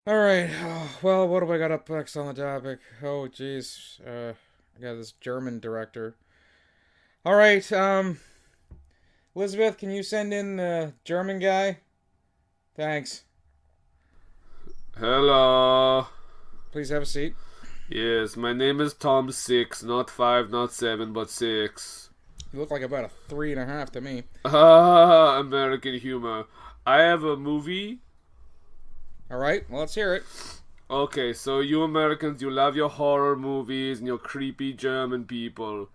All right. Well, what do I got up next on the topic? Oh, jeez. I got this German director. All right. Elizabeth, can you send in the German guy? Thanks. Hello. Please have a seat. Yes, my name is Tom Six, not five, not seven, but six. You look like about a 3.5 to me. Ah, American humor. I have a movie. All right. Well, let's hear it. Okay, so you Americans, you love your horror movies and your creepy German people.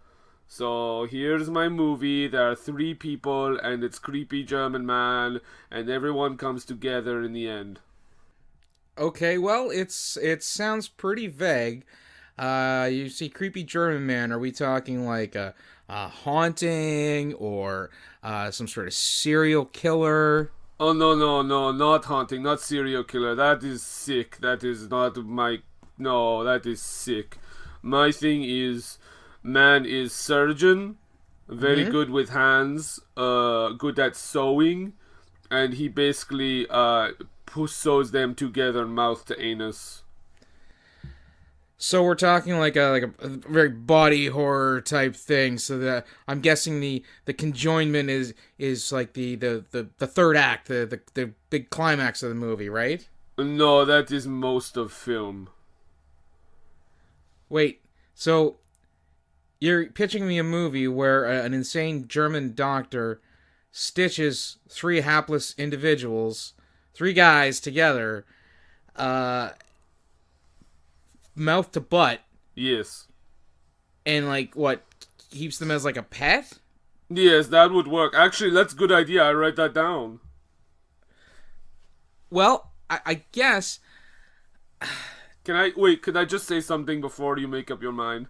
So here's my movie. There are three people, and it's creepy German man, and everyone comes together in the end. Okay. Well, it sounds pretty vague. You see, creepy German man. Are we talking like a haunting or some sort of serial killer? Oh no no no! Not haunting, not serial killer. That is sick. That is not my. No, that is sick. My thing is, man is surgeon, very Mm-hmm. good with hands, good at sewing, and he basically sews them together, mouth to anus. So we're talking like a very body horror type thing. So that I'm guessing the conjoinment is like the third act, the big climax of the movie, right? No, that is most of film. Wait, so you're pitching me a movie where an insane German doctor stitches three hapless individuals, three guys together, uh, mouth to butt, Yes. and like what keeps them as like a pet? Yes, that would work. Actually, that's a good idea. I write that down. Well, I guess Can I wait? Could I just say something before you make up your mind?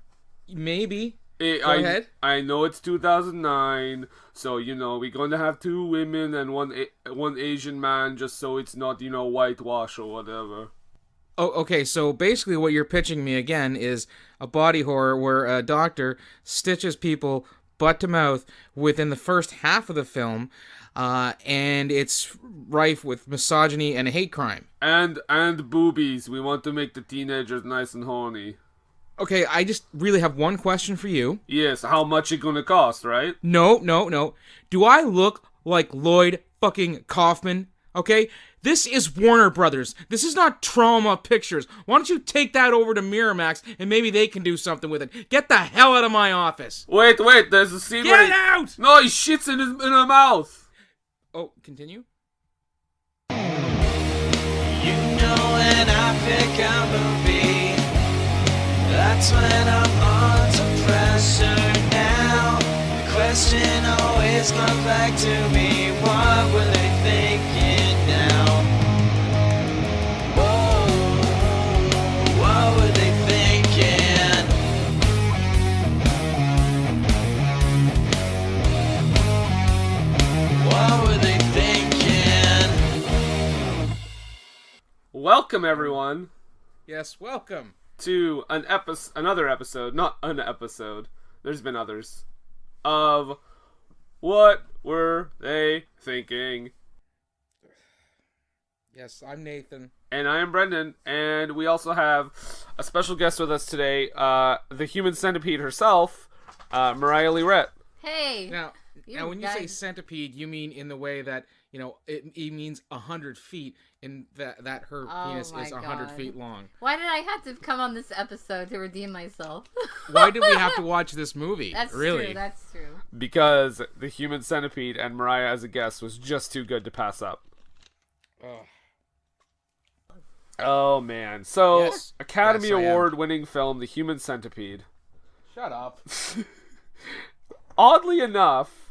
maybe. Eh, Go ahead. I know it's 2009, so we're going to have two women and one Asian man, just so it's not whitewash or whatever. Oh, okay. So basically, what you're pitching me again is a body horror where a doctor stitches people butt to mouth within the first half of the film, and it's rife with misogyny and hate crime. And boobies. We want to make the teenagers nice and horny. Okay, I just really have one question for you. Yes, how much it gonna cost, right? No, no, no. Do I look like Lloyd fucking Kaufman? Okay? This is Warner Brothers. This is not Trauma Pictures. Why don't you take that over to Miramax and maybe they can do something with it? Get the hell out of my office. Wait, there's a scene Get where out! no, he shits in her mouth. Oh, continue? You know when I pick a movie, that's when I'm under pressure now. The question always comes back to me, what were they thinking now? Whoa, what were they thinking? What were they thinking? Welcome everyone Yes, welcome. to another episode, not an episode. There's been others of What Were They Thinking? Yes, I'm Nathan. And I am Brendan, and we also have a special guest with us today, the Human Centipede herself, Mariah Lirette. Hey, Now, you now when you say guys- centipede, you mean in the way that, it means 100 feet, and that her Oh penis my is 100 God. feet long. why did I have to come on this episode to redeem myself? Why did we have to watch this movie? That's really? true. That's true. Because the Human Centipede and Mariah as a guest was just too good to pass up. Ugh. Oh man. So, Yes. Academy Yes, I am. Award winning film The Human Centipede. Shut up. Oddly enough,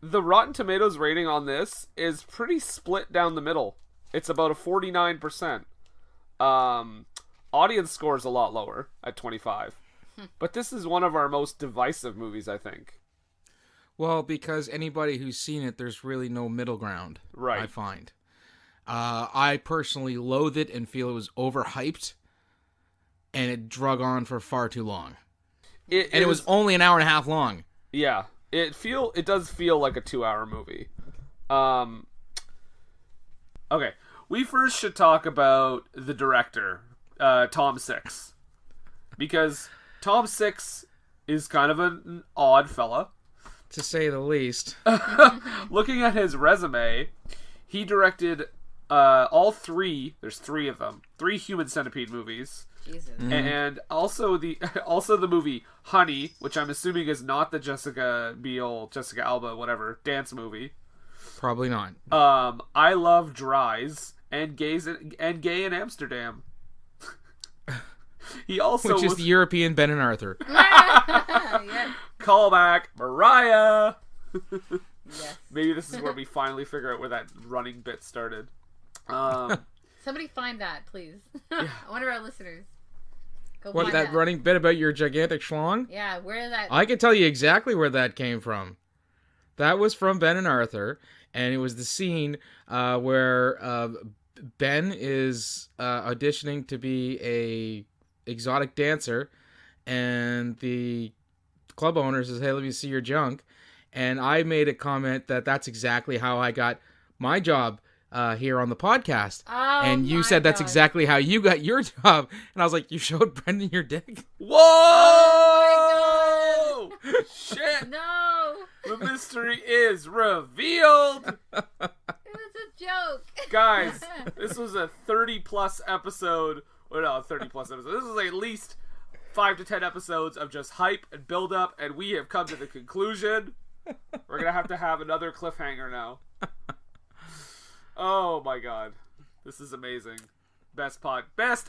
the Rotten Tomatoes rating on this is pretty split down the middle. It's about a 49%. Audience score is a lot lower at 25. But this is one of our most divisive movies, I think. Well, because anybody who's seen it, there's really no middle ground. Right. I find. I personally loathe it and feel it was overhyped, and it drug on for far too long. And it was only an hour and a half long. Yeah. It does feel like a 2-hour movie. Okay. we first should talk about the director, Tom Six, because Tom Six is kind of an odd fella, to say the least. Looking at his resume, he directed all three. There's three of them. 3 Human Centipede movies. Jesus. And also the movie Honey, which I'm assuming is not the Jessica Alba, whatever, dance movie. Probably not. I Love Dries and Gay in Amsterdam. He also Which is the European Ben and Arthur. Yes. Callback Mariah. Yes. Maybe this is where we finally figure out where that running bit started. Somebody find that, please. I wonder our listeners. Go What, find that running bit about your gigantic schlong? Yeah, where is that? I can tell you exactly where that came from. That was from Ben and Arthur, and it was the scene where Ben is auditioning to be a exotic dancer, and the club owner says, "Hey, let me see your junk." And I made a comment that that's exactly how I got my job here on the podcast. Oh, and you my said that's God. exactly how you got your job. And I was like, you showed Brendan your dick? Whoa! Oh Shit! No! The mystery is revealed! It was a joke. Guys, this was a 30-plus episode. Well, no, 30-plus episode. This was at least 5 to 10 episodes of just hype and build-up, and we have come to the conclusion. We're going to have another cliffhanger now. Oh, my God. This is amazing. Best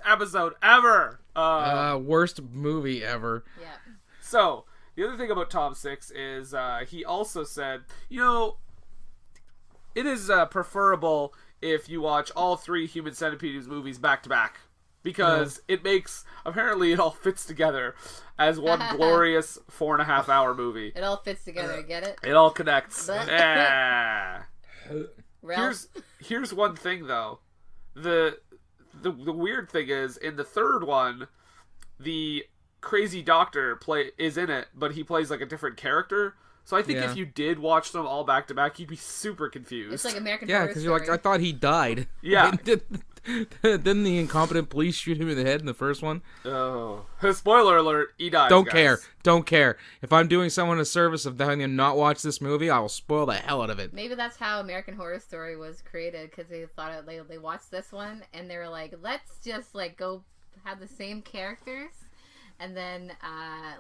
episode ever! Worst movie ever. Yeah. So, the other thing about Tom Six is he also said, it is preferable if you watch all 3 Human Centipede movies back to back. Because apparently it all fits together as one glorious 4.5-hour movie. It all fits together, get it? It all connects. Yeah. Ralph? Here's one thing, though. The weird thing is, in the third one, the crazy doctor is in it, but he plays like a different character. So I think if you did watch them all back to back, you'd be super confused. It's like American Yeah, Horror because Story. you're like, I thought he died. Yeah. Didn't the incompetent police shoot him in the head in the first one? Oh. Spoiler alert, he dies, Don't guys. care. Don't care. If I'm doing someone a service of having them not watch this movie, I will spoil the hell out of it. Maybe that's how American Horror Story was created, because they thought they watched this one and they were like, let's just like go have the same characters and then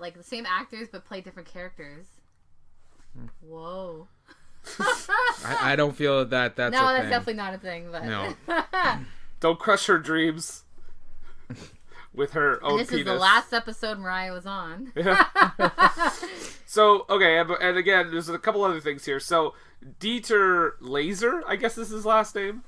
like the same actors but play different characters. Whoa. I don't feel that's no, a that's thing. definitely not a thing. But No. Don't crush her dreams with her own this penis. is the last episode Mariah was on. So, okay, and again, there's a couple other things here. So, Dieter Laser, I guess is his last name.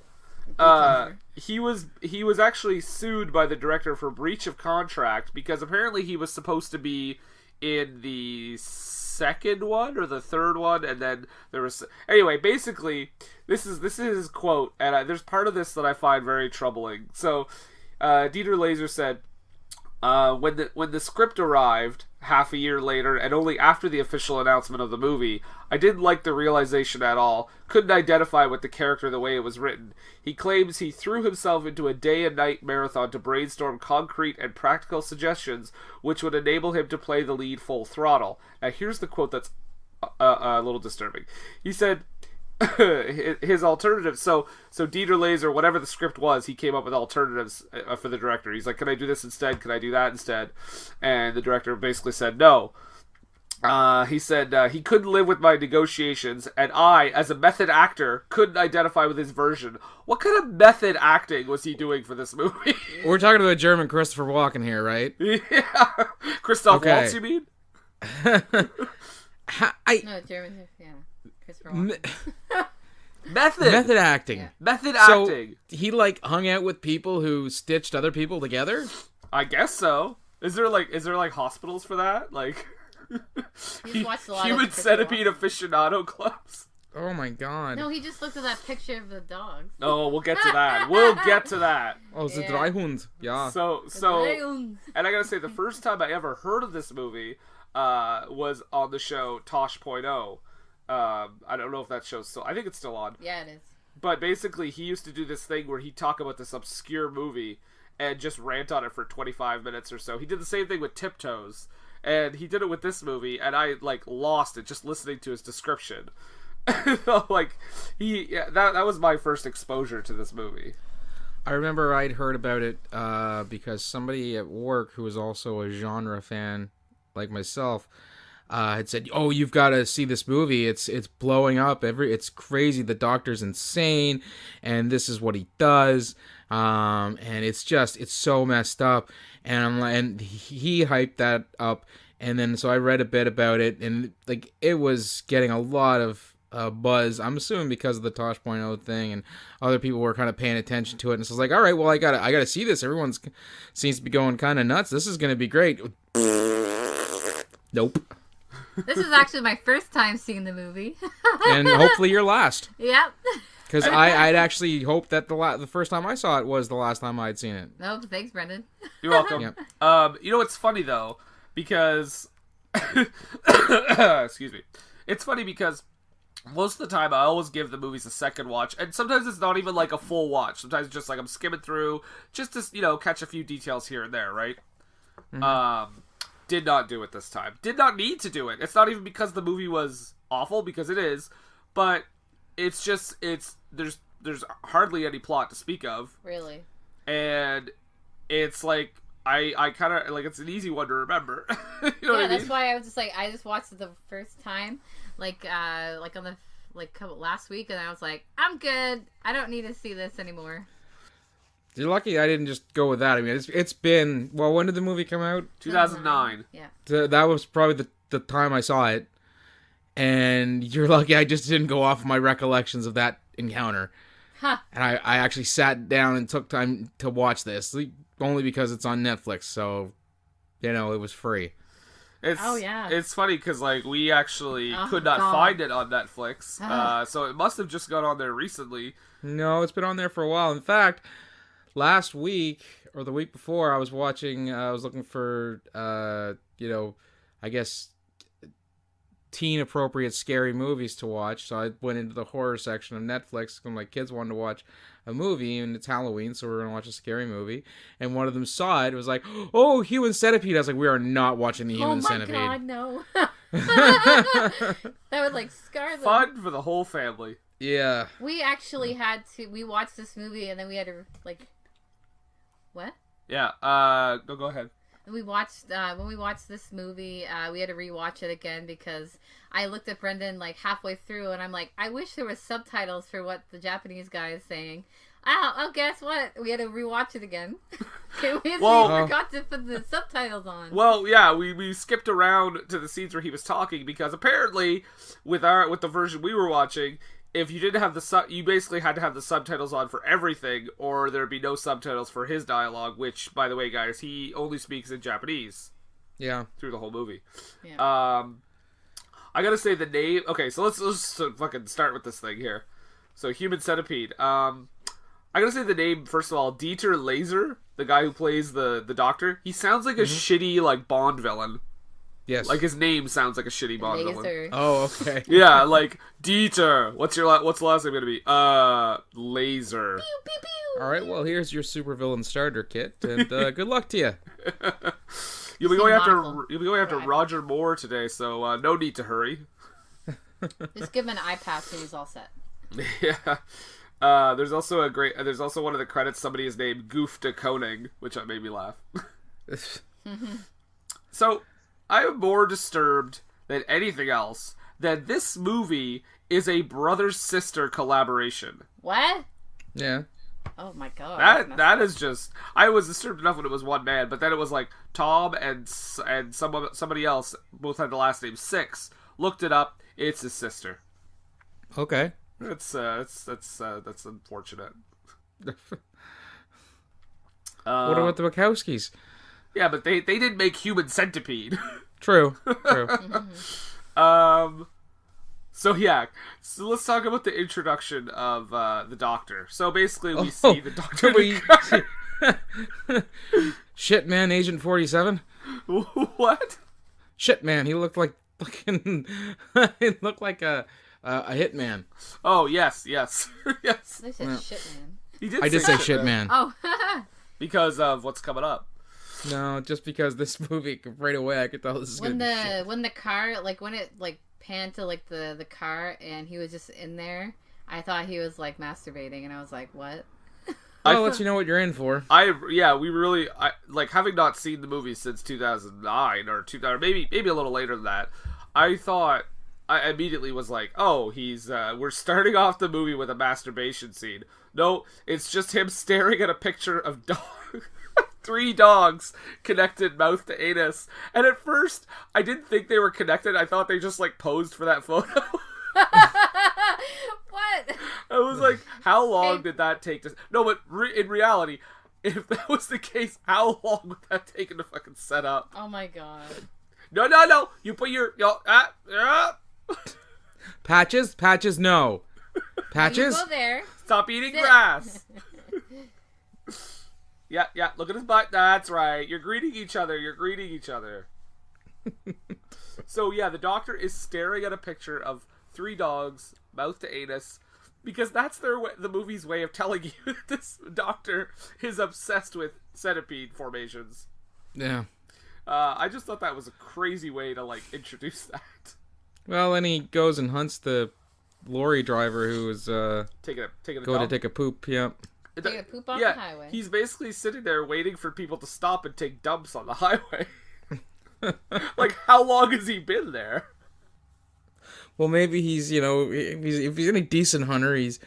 He was actually sued by the director for breach of contract because apparently he was supposed to be in the second one or the third one, and then there was basically this is his quote, and there's part of this that I find very troubling. So Dieter Laser said, when the script arrived half a year later and only after the official announcement of the movie, I didn't like the realization at all. Couldn't identify with the character the way it was written. He claims he threw himself into a day and night marathon to brainstorm concrete and practical suggestions which would enable him to play the lead full throttle. Now here's the quote that's a little disturbing. He said his alternatives. So Dieter Laser, whatever the script was, he came up with alternatives for the director. He's like, can I do this instead? Can I do that instead? And the director basically said no. He said he couldn't live with my negotiations, and I, as a method actor, couldn't identify with his version. What kind of method acting was he doing for this movie? We're talking about German Christopher Walken here, right? Yeah. Christoph Okay. Waltz, you mean? No, German. Yeah. Christopher Walken. Method acting. Yeah. Method So acting. he like hung out with people who stitched other people together. I guess so. Is there like hospitals for that? Like He's watched a lot of Human Christopher Centipede aficionado clubs? Oh my god. No, he just looked at that picture of the dogs. Oh, we'll get to that. We'll get to that. Oh, the Yeah. Dreihund. Yeah. So, Lions. and I gotta say, the first time I ever heard of this movie was on the show Tosh.0. I don't know if that show's still. I think it's still on. Yeah, it is. But basically, he used to do this thing where he'd talk about this obscure movie and just rant on it for 25 minutes or so. He did the same thing with Tiptoes, and he did it with this movie, and I like lost it just listening to his description. Like that was my first exposure to this movie. I remember I'd heard about it because somebody at work who was also a genre fan like myself had said, "Oh, you've got to see this movie. It's blowing up. It's crazy. The Doctor's insane, and this is what he does. And it's so messed up." And he hyped that up, and then so I read a bit about it, and like it was getting a lot of buzz. I'm assuming because of the Tosh.0 thing, and other people were kind of paying attention to it. And so I was like, all right, well, I gotta see this. Everyone seems to be going kind of nuts. This is gonna be great. Nope. This is actually my first time seeing the movie. And hopefully your last. Yep. Because I'd actually hoped that the first time I saw it was the last time I'd seen it. Nope. Thanks, Brendan. You're welcome. Yep. You know, it's funny though, because excuse me. It's funny because most of the time I always give the movies a second watch, and sometimes it's not even like a full watch. Sometimes it's just like I'm skimming through just to, catch a few details here and there, right? Mm-hmm. Did not do it this time. Did not need to do it. It's not even because the movie was awful, because it is, but it's just there's hardly any plot to speak of. Really? And it's like I kind of like, it's an easy one to remember. You know what I mean? That's why I was just like, I just watched it the first time, like on the last week, and I was like, I'm good. I don't need to see this anymore. You're lucky I didn't just go with that. I mean, it's been, well, when did the movie come out? 2009. Yeah. That was probably the time I saw it. And you're lucky I just didn't go off of my recollections of that encounter. Huh. And I actually sat down and took time to watch this, only because it's on Netflix, so, it was free. It's funny because, like, we actually could not find it on Netflix, so it must have just got on there recently. No, it's been on there for a while. In fact, last week, or the week before, I was looking for, I guess, teen-appropriate scary movies to watch, so I went into the horror section of Netflix, because my kids wanted to watch a movie, and it's Halloween, so we're going to watch a scary movie, and one of them saw it, was like, oh, Human Centipede. I was like, we are not watching the Human Centipede. Oh my god, no. That would, like, scar them. Fun for the whole family. Yeah. We actually we watched this movie, and then we had to, like, what? Yeah, go ahead. We watched, when we watched this movie, we had to rewatch it again because I looked at Brendan like halfway through and I'm like, I wish there was subtitles for what the Japanese guy is saying. Oh, guess what? We had to rewatch it again. We forgot to put the subtitles on. Well, yeah, we skipped around to the scenes where he was talking because apparently with the version we were watching, if you didn't have you basically had to have the subtitles on for everything, or there'd be no subtitles for his dialogue, which, by the way, guys, he only speaks in Japanese. Yeah. Through the whole movie. Yeah. I gotta say the name. Okay, so let's fucking start with this thing here. So, Human Centipede. I gotta say the name, first of all, Dieter Laser, the guy who plays the doctor, he sounds like a shitty, like, Bond villain. Yes. Like, his name sounds like a shitty Bond villain. Oh, okay. Yeah, like, Dieter. What's the last name gonna be? Laser. Pew, pew, pew. All right, well, here's your supervillain starter kit, and good luck to you. You'll be going after Roger Moore today, so no need to hurry. Just give him an iPad and he's all set. Yeah. There's also one of the credits, somebody is named Goof de Koning, which made me laugh. So, I am more disturbed than anything else that this movie is a brother-sister collaboration. What? Yeah. Oh my god. That is just... I was disturbed enough when it was one man, but then it was like Tom and somebody else, both had the last name Six, looked it up, it's his sister. Okay. That's unfortunate. What about the Wachowskis? Yeah, but they didn't make Human Centipede. True. So let's talk about the introduction of the Doctor. So basically, we see the Doctor. Shit, man, Agent 47. What? Shit, man, he looked like fucking. It looked like a a hitman. Oh, yes. Yes. They said shit, man. He I did say shit, man. Oh. Because of what's coming up. No, just because this movie, right away, I could tell this is when gonna be shit. when the car, like when it like panned to like the car and he was just in there, I thought he was like masturbating, and I was like, what? I'll let you know what you're in for. I like, having not seen the movie since 2009 or 2000, maybe a little later than that. I immediately was like, oh, we're starting off the movie with a masturbation scene. No, it's just him staring at a picture of 3 dogs connected mouth to anus. And at first, I didn't think they were connected. I thought they just like posed for that photo. What? I was like, how long did that take to... No, but in reality, if that was the case, how long would that take to fucking set up? Oh my god. No. You put your... Patches, no. Patches? You go there. Stop eating grass. Yeah, look at his butt. That's right. You're greeting each other. So, yeah, the doctor is staring at a picture of 3 dogs, mouth to anus, because that's the movie's way of telling you that this doctor is obsessed with centipede formations. Yeah. I just thought that was a crazy way to, like, introduce that. Well, then he goes and hunts the lorry driver who was Taking a going to dump. take a poop. Yep. Take a poop off the highway. He's basically sitting there waiting for people to stop and take dumps on the highway. Like, how long has he been there? Well, maybe he's, if he's any decent hunter, he's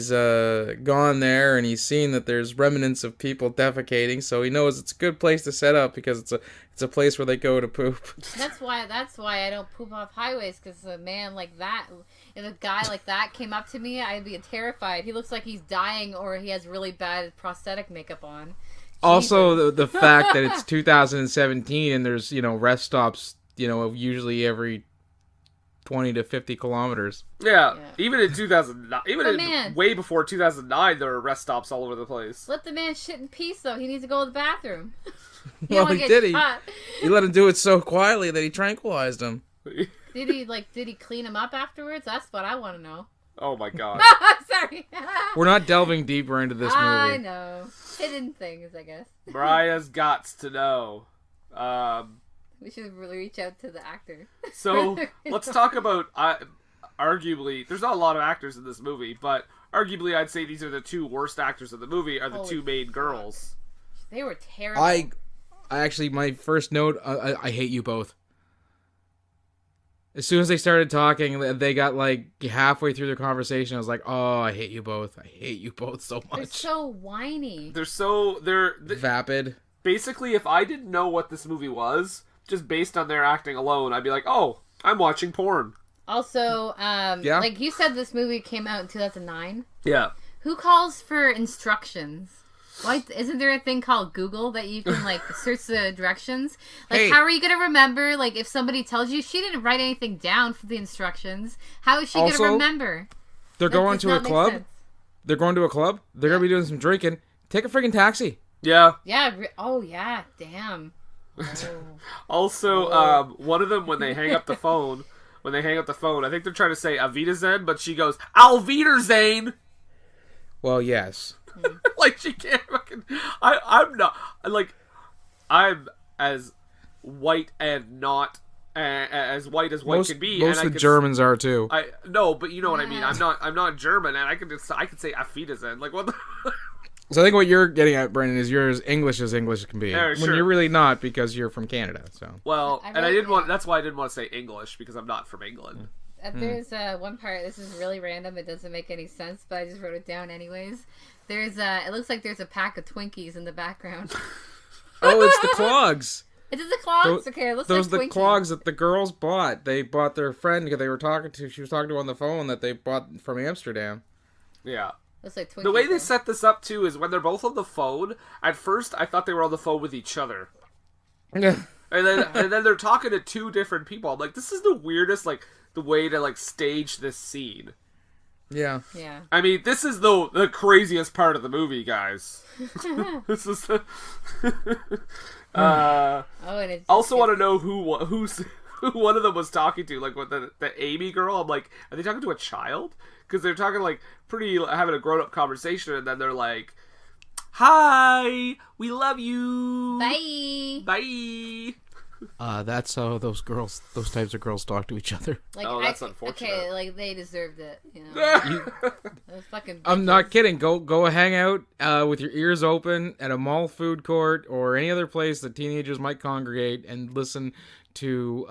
gone there and he's seen that there's remnants of people defecating, so he knows it's a good place to set up because it's a place where they go to poop. That's why I don't poop off highways, because a man like that, if a guy like that came up to me, I'd be terrified. He looks like he's dying, or he has really bad prosthetic makeup on. Also, the fact that it's 2017 and there's, rest stops, usually every 20 to 50 kilometers. Yeah. Even in 2009, way before 2009, there were rest stops all over the place. Let the man shit in peace, though. He needs to go to the bathroom. Well, he did. He let him do it so quietly that he tranquilized him. Did he clean him up afterwards? That's what I want to know. Oh my god. Sorry. We're not delving deeper into this movie. I know. Hidden things, I guess. Mariah's gots to know. We should really reach out to the actor. So, let's talk about, arguably, there's not a lot of actors in this movie, but arguably I'd say these are the 2 worst actors in the movie, are the 2 main girls. They were terrible. I actually, my first note, I hate you both. As soon as they started talking, they got like halfway through their conversation. I was like, "Oh, I hate you both. I hate you both so much." They're so whiny. They're vapid. Basically, if I didn't know what this movie was, just based on their acting alone, I'd be like, "Oh, I'm watching porn." Also, like you said, this movie came out in 2009. Yeah. Who calls for instructions? Why isn't there a thing called Google that you can like search the directions? Like, how are you gonna remember? Like, if somebody tells you, she didn't write anything down for the instructions, how is she gonna remember? They're going to a club. They're going to a club. They're gonna be doing some drinking. Take a freaking taxi. Yeah. Yeah. Oh yeah. Damn. Oh. Also, one of them when they hang up the phone, I think they're trying to say Auf Wiedersehen, but she goes Auf Wiedersehen. Well, yes. Like, she can't fucking... I'm not... Like, I'm as white and not... as white as white can be. Most of the Germans are, too. No, but you know what I mean. I'm not German, and I can say Auf Wiedersehen. Like, what the... So I think what you're getting at, Brendan, is you're as English can be. Yeah, when sure. you're really not, because you're from Canada, so... Well, I didn't want... That's why I didn't want to say English, because I'm not from England. There's one part, this is really random, it doesn't make any sense, but I just wrote it down anyways. There's it looks like there's a pack of Twinkies in the background. Oh, it's the clogs. Is it the clogs? Okay, it looks those like are the clogs that the girls bought. They bought their friend, because she was talking to on the phone, that they bought from Amsterdam. Yeah. Looks like Twinkies. The way they set this up, too, is when they're both on the phone, at first I thought they were on the phone with each other. Yeah. And then they're talking to 2 different people. I'm like, this is the weirdest, like, the way to, like, stage this scene. Yeah. Yeah. I mean, this is the craziest part of the movie, guys. This is the... and it's also want to know who who one of them was talking to, like with the Amy girl. I'm like, are they talking to a child? Because they're talking like having a grown up conversation, and then they're like, "Hi, we love you. Bye. Bye." That's how those types of girls talk to each other. Like, Oh, that's unfortunate. Okay, like they deserved it. You know, those fucking. I'm bitches. not kidding. Go hang out with your ears open at a mall food court or any other place that teenagers might congregate and listen to,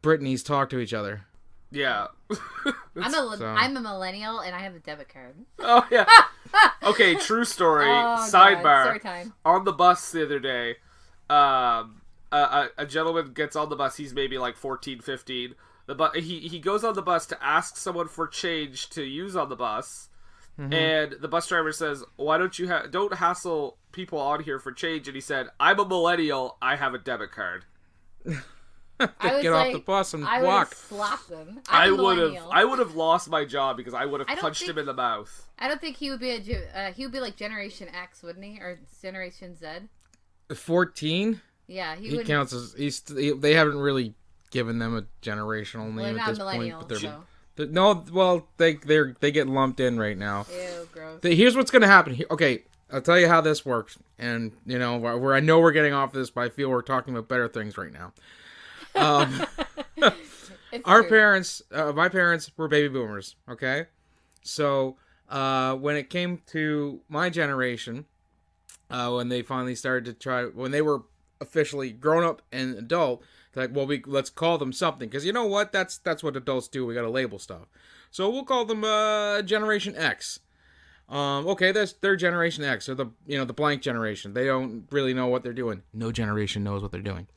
Britneys talk to each other. Yeah. I'm a millennial and I have a debit card. Oh yeah. Okay, true story. Oh, Sidebar. God. Story time. On the bus the other day, a gentleman gets on the bus. He's maybe like 14, 15. He goes on the bus to ask someone for change to use on the bus, and the bus driver says, "Why don't you don't hassle people on here for change?" And he said, "I'm a millennial. I have a debit card." Get off the bus and I walk. Slap them. I would have lost my job because I would have punched him in the mouth. I don't think he would be he would be like Generation X, wouldn't he, or Generation Z? 14. Yeah, He counts as they haven't really given them a generational name Well, at this not point. millennial, But so. no, well they get lumped in right now. Ew, gross. Here's what's gonna happen. Okay, I'll tell you how this works. And where I know we're getting off this, but I feel we're talking about better things right now. Our true. parents, my parents were baby boomers. Okay, so when it came to my generation, when they finally started to when they were officially grown up and adult, like, well, let's call them something, because you know what? That's what adults do. We got to label stuff. So we'll call them Generation X. Okay, that's their Generation X, or the blank generation. They don't really know what they're doing. No generation knows what they're doing.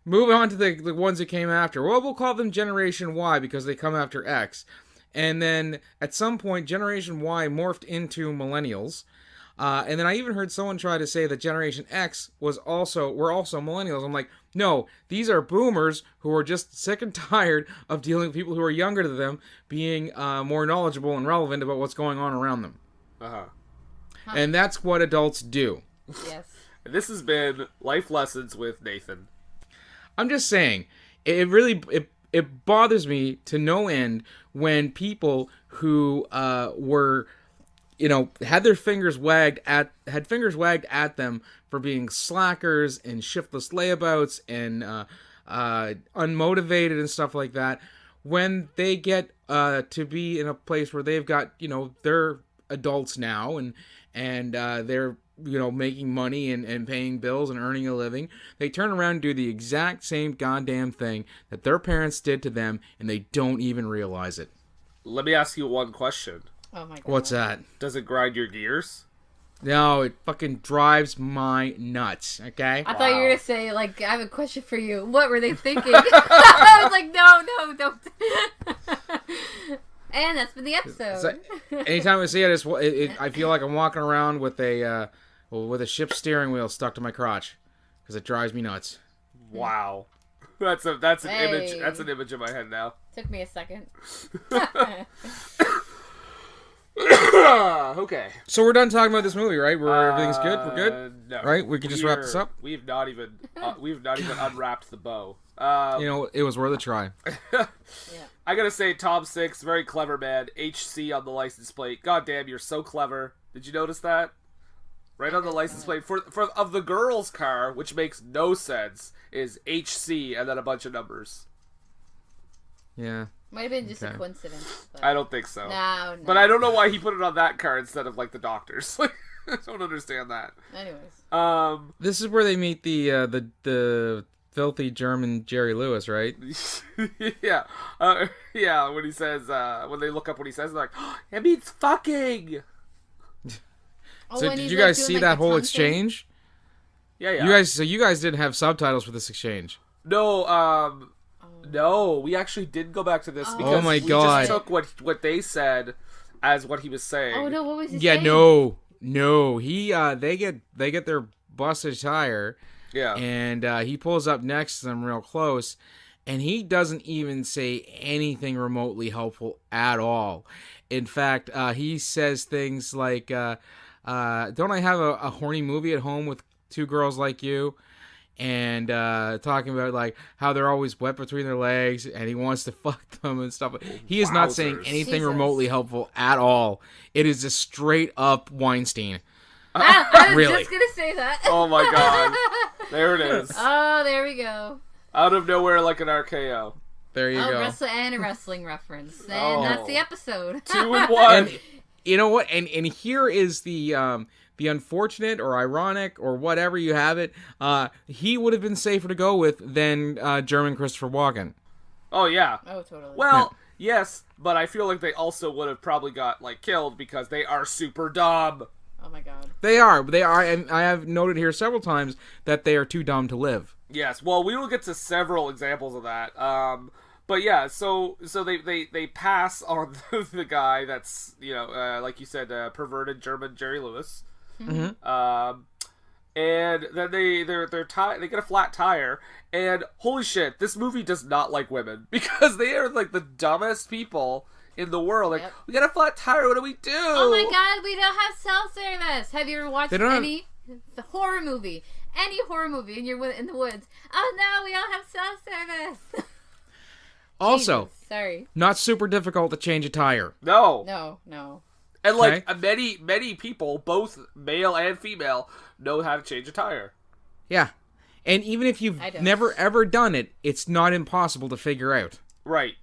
Moving on to the ones that came after. Well, we'll call them Generation Y because they come after X. And then at some point, Generation Y morphed into millennials. And then I even heard someone try to say that Generation X were also millennials. I'm like, no, these are boomers who are just sick and tired of dealing with people who are younger than them being more knowledgeable and relevant about what's going on around them. Uh-huh. And that's what adults do. Yes. This has been Life Lessons with Nathan. I'm just saying, it really bothers me to no end when people who were, had fingers wagged at them for being slackers and shiftless layabouts and unmotivated and stuff like that, when they get to be in a place where they've got, they're adults now and they're making money and paying bills and earning a living, they turn around and do the exact same goddamn thing that their parents did to them, and they don't even realize it. Let me ask you one question. Oh my God. What's that? Does it grind your gears? No, it fucking drives my nuts, okay? I thought you were going to say, like, I have a question for you. What were they thinking? I was like, no, don't. And that's been the episode. So, anytime I see it, I feel like I'm walking around with a ship's steering wheel stuck to my crotch because it drives me nuts. Wow, that's an image. That's an image in my head now. Took me a second. Okay. So we're done talking about this movie, right? Everything's good. We're good. No. Right? We can just wrap this up. We've not even unwrapped the bow. It was worth a try. Yeah. I gotta say, Tom Six, very clever man. HC on the license plate. God damn, you're so clever. Did you notice that? Right on the license plate for of the girl's car, which makes no sense, is HC and then a bunch of numbers. Yeah. Might have been just a coincidence. But... I don't think so. No. But I don't know why he put it on that car instead of like the doctor's. Like, I don't understand that. Anyways. This is where they meet the filthy German Jerry Lewis, right? Yeah. Yeah, when he says, when they look up what he says, they're like, oh, it means fucking! So did you guys see that whole exchange? Yeah. You guys didn't have subtitles for this exchange. No, no, we actually did go back to this because my we God. just took what they said as what he was saying. Oh no, what was he Yeah, saying? no. He they get their busted tire. Yeah. And he pulls up next to them real close, and he doesn't even say anything remotely helpful at all. In fact, he says things like, don't I have a horny movie at home with two girls like you? and talking about like how they're always wet between their legs, and he wants to fuck them and stuff. He is not saying anything Jesus. remotely helpful at all. It is just straight up Weinstein. I was Really? just gonna say that. Oh my god. There it is. Oh, there we go. Out of nowhere like an RKO. There you go. And a wrestling reference. And Oh. that's the episode. 2 and 1. And you know what? And here is the unfortunate or ironic or whatever you have it. He would have been safer to go with than German Christopher Walken. Oh yeah. Oh, totally. Well, yes, but I feel like they also would have probably got like killed because they are super dumb. Oh my god. They are, and I have noted here several times that they are too dumb to live. Yes, well, we will get to several examples of that. But yeah, so they pass on the guy that's, you know, like you said, perverted German Jerry Lewis. Mm-hmm. And then they get a flat tire, and holy shit, this movie does not like women because they are like the dumbest people in the world. Like, we got a flat tire, what do we do? Oh my god, we don't have self-service. Have you ever watched the horror movie? Any horror movie and you're in the woods. Oh no, we don't have self-service. Also, Jesus, sorry. not super difficult to change a tire. No. No. And like many people, both male and female, know how to change a tire. Yeah. And even if you've never ever done it, it's not impossible to figure out. Right.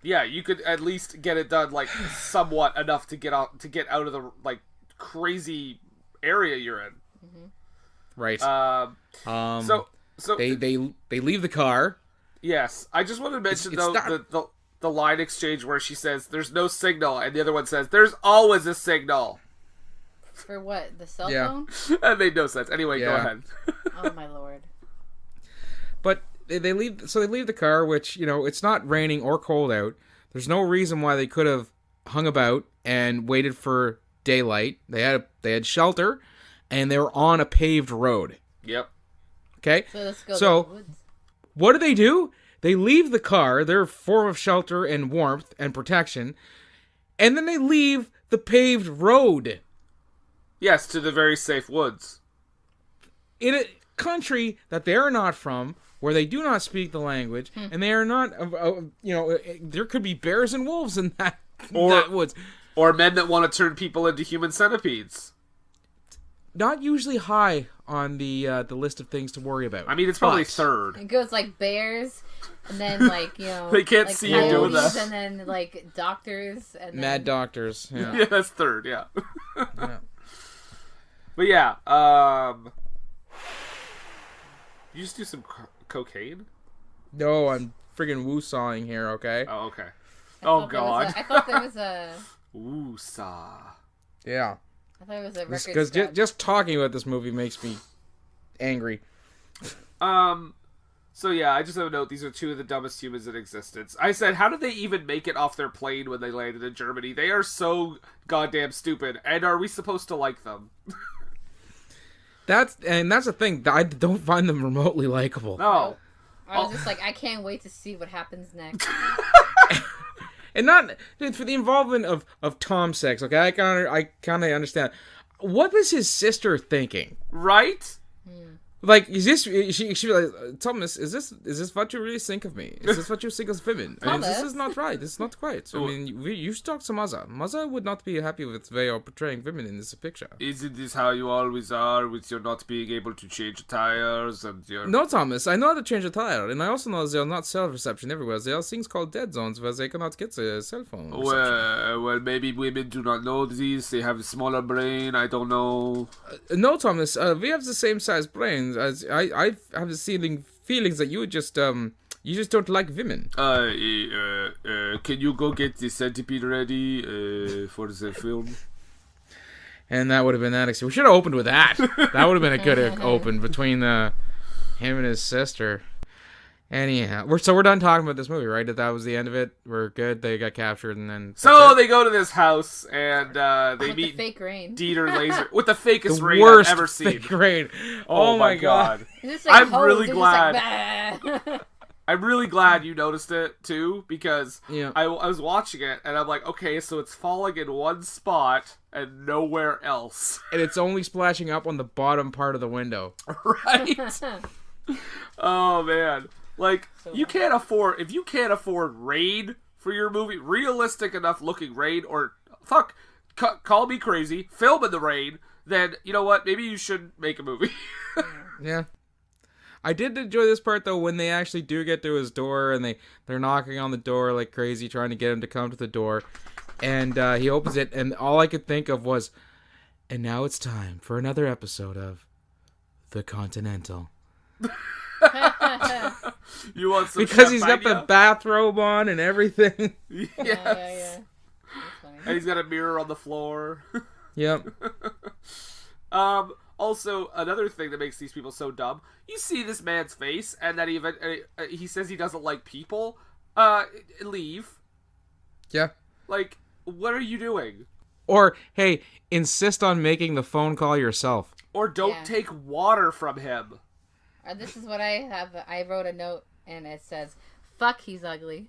Yeah, you could at least get it done like somewhat enough to get out of the like crazy area you're in. Mm-hmm. Right. So they leave the car. Yes, I just wanted to mention the line exchange where she says there's no signal and the other one says there's always a signal. For what? The cell phone? That made no sense. Anyway, go ahead. Oh my lord. But they leave the car, which, you know, it's not raining or cold out. There's no reason why they could have hung about and waited for daylight. They had shelter, and they were on a paved road. Yep. Okay? So let's go to the woods. What do? They leave the car, their form of shelter and warmth and protection, and then they leave the paved road. Yes, to the very safe woods. In a country that they are not from, where they do not speak the language, and they are not, there could be bears and wolves in that woods. Or men that want to turn people into human centipedes. Not usually high on the list of things to worry about. I mean, it's probably third. It goes like bears, and then like, you know, they can't like see you doing that. and then like doctors, and mad doctors. Yeah, yeah, that's third. Yeah. Yeah. But yeah, you just do some cocaine? No, I'm friggin' woo-sawing here. Okay. Oh, okay. Oh god. I thought there was a. Woo-saw. Yeah. I thought it was a record. Because just talking about this movie makes me angry. So yeah, I just have a note. These are two of the dumbest humans in existence. I said, how did they even make it off their plane when they landed in Germany? They are so goddamn stupid. And are we supposed to like them? That's the thing. I don't find them remotely likable. No. I was just like, I can't wait to see what happens next. And not for the involvement of Tom Six. Okay, I kind of understand. What was his sister thinking? Right? Like, is this? She be like, Thomas, is this what you really think of me? Is this what you think of women? I mean, this is not right. This is not quite. I mean, you should talk to Mother. Mother would not be happy with the way you're portraying women in this picture. Isn't this how you always are, with your not being able to change tires and your... No, Thomas, I know how to change a tire, and I also know there are not cell reception everywhere. There are things called dead zones where they cannot get the cell phone reception. Well, maybe women do not know this. They have a smaller brain. I don't know. No, Thomas, we have the same size brains. As I have the feelings that you just don't like women. Can you go get the centipede ready for the film? And that would have been that. We should have opened with that. That would have been a good open between him and his sister. Anyhow, we're done talking about this movie, right? That was the end of it. We're good. They got captured, and then they go to this house and they meet the fake rain. Dieter Laser with the fakest the rain worst I've ever seen. Fake rain. Oh my god! Just like I'm really glad. Like, I'm really glad you noticed it too, because Yeah. I was watching it and I'm like, okay, so it's falling in one spot and nowhere else. And it's only splashing up on the bottom part of the window. Right? Oh man. Like, if you can't afford rain for your movie, realistic enough looking rain, or fuck, call me crazy, film in the rain, then you know what? Maybe you should make a movie. Yeah. I did enjoy this part though when they actually do get to his door and they're knocking on the door like crazy trying to get him to come to the door, and he opens it and all I could think of was, and now it's time for another episode of The Continental. You want some Because he's got the champagne? bathrobe on and everything. Yes. Yeah. That's funny. And he's got a mirror on the floor. Yep. Also, another thing that makes these people so dumb, you see this man's face, and then he says he doesn't like people. Leave. Yeah. Like, what are you doing? Or, hey, insist on making the phone call yourself. Or don't Yeah. take water from him. This is what I have. I wrote a note and it says, "Fuck, he's ugly."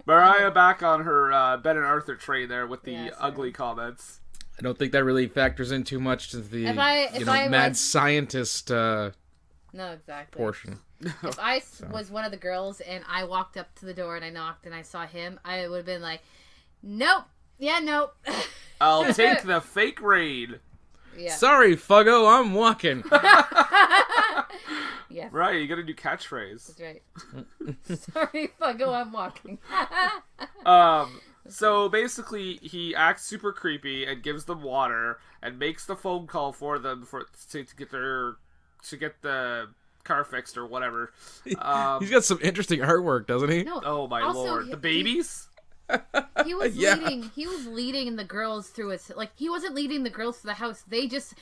Mariah back on her Ben and Arthur train there with the Yeah, sorry. ugly comments. I don't think that really factors in too much to the If I mad was- scientist No, exactly. portion. If I was one of the girls and I walked up to the door and I knocked and I saw him, I would have been like, "Nope, yeah, nope." I'll take the fake raid. Yeah, Sorry, Fuggo, I'm walking. yeah, Right, you gotta do catchphrase. that's right. Sorry, Fuggo, I'm walking. So basically, he acts super creepy and gives them water and makes the phone call for them to get the car fixed or whatever. He's got some interesting artwork, doesn't he? No, Oh my also, lord, the babies? He was Yeah. leading. He was leading the girls through his. Like, he wasn't leading the girls to the house. They just,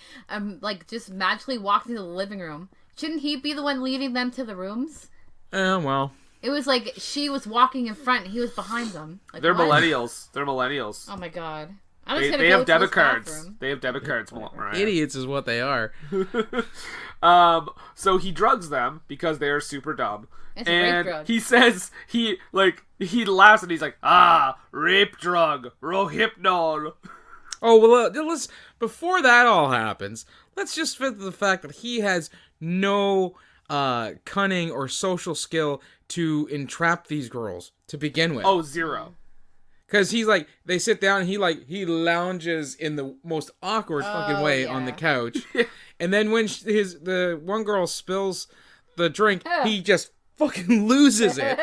just magically walked into the living room. Shouldn't he be the one leading them to the rooms? Well. It was like she was walking in front and he was behind them. Like, They're what? millennials. They're millennials. Oh my god. I'm just They gonna have go to debit his cards. bathroom. They have debit cards, Mariah. Idiots is what they are. So he drugs them because they are super dumb. It's a rape And drug. he says he laughs and he's like, rape drug, Rohypnol. Oh, well, let's, before that all happens, let's just fit the fact that he has no cunning or social skill to entrap these girls to begin with. Oh, zero. Because he's like, they sit down and he lounges in the most awkward fucking way on the yeah. couch. And then when the one girl spills the drink, he just fucking loses it.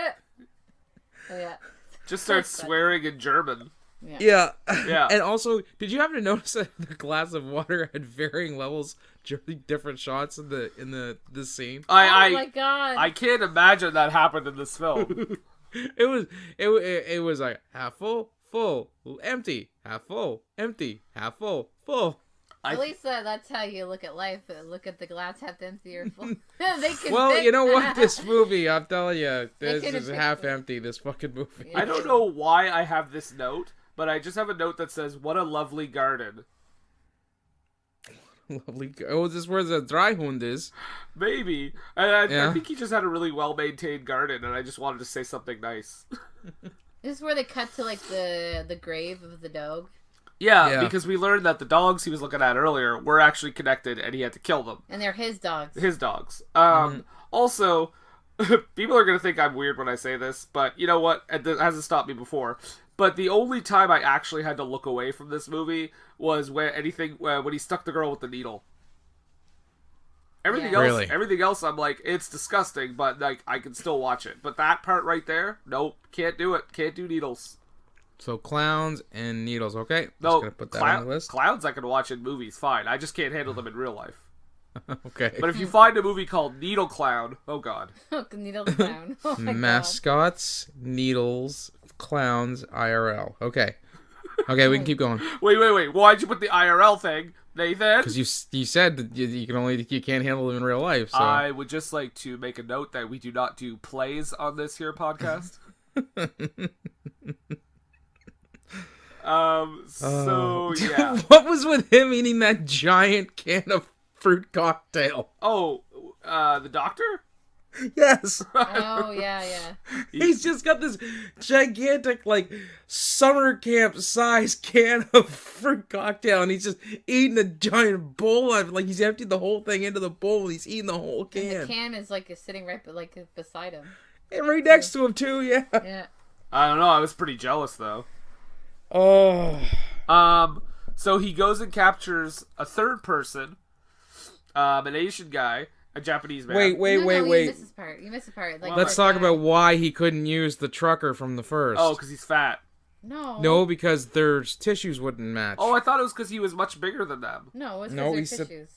Oh, yeah. Just starts swearing in German. Yeah. Yeah. And also, did you happen to notice that the glass of water had varying levels during different shots in this scene? Oh my god. I can't imagine that happened in this film. It was like half full, empty, half full, empty, half full, full. At least that's how you look at life. Look at the glass half empty or full. They can Well, pick. you know what? This movie, I'm telling you, this could've is picked half it. empty. This fucking movie. I don't know why I have this note, but I just have a note that says, "What a lovely garden." Lovely. Oh, is this where the dry hund is? Maybe. I Yeah. think he just had a really well-maintained garden, and I just wanted to say something nice. This is where they cut to like the grave of the dog, Yeah, because we learned that the dogs he was looking at earlier were actually connected, and he had to kill them. and they're his dogs. His dogs. Also, people are going to think I'm weird when I say this, but you know what? It hasn't stopped me before. But the only time I actually had to look away from this movie was when he stuck the girl with the needle. Everything Yeah. else, Really? everything else, I'm like, it's disgusting, but like I can still watch it. But that part right there, nope, can't do it. Can't do needles. So clowns and needles. Okay, just No, gonna put that on the list. clowns I can watch in movies, fine. I just can't handle them in real life. Okay. But if you find a movie called Needle Clown, oh god. Needle clown. Oh my Mascots, needles, clowns, IRL. Okay. Okay, we can keep going. Wait. Why'd you put the IRL thing, Nathan? Because you said that you can't handle them in real life. So I would just like to make a note that we do not do plays on this here podcast. So yeah. What was with him eating that giant can of fruit cocktail? Oh, the doctor? Yes. Oh yeah, yeah. He's just got this gigantic, like, summer camp size can of fruit cocktail, and he's just eating a giant bowl of it. Like, he's emptied the whole thing into the bowl, and he's eating the whole can. And the can is like sitting right beside him. And right next to him, too, yeah. Yeah. I don't know. I was pretty jealous though. Oh. So he goes and captures a third person, an Asian guy, a Japanese man. Wait. You missed this part. You missed the part. Like, Let's talk about why he couldn't use the trucker from the first. Oh, because he's fat. No, because their tissues wouldn't match. Oh, I thought it was because he was much bigger than them. No, it's No, because he their said- tissues.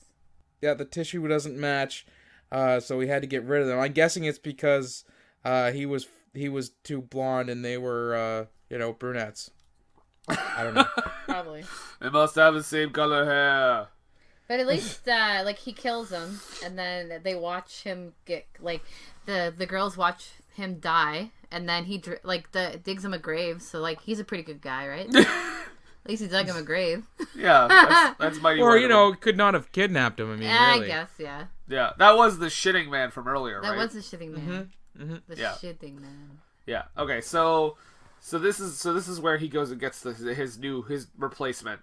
Yeah, the tissue doesn't match, so he had to get rid of them. I'm guessing it's because he was too blonde and they were brunettes. I don't know. Probably. They must have the same color hair. But at least, like, he kills him, and then they watch him get, like, the girls watch him die, and then he, digs him a grave, so, like, he's a pretty good guy, right? At least he dug him a grave. Yeah, that's mighty. Or, could not have kidnapped him, I mean, really. I guess, yeah. Yeah, that was the shitting man from earlier, That right? was the shitting man. The Yeah. shitting man. Yeah. Okay. So this is where he goes and gets his replacement,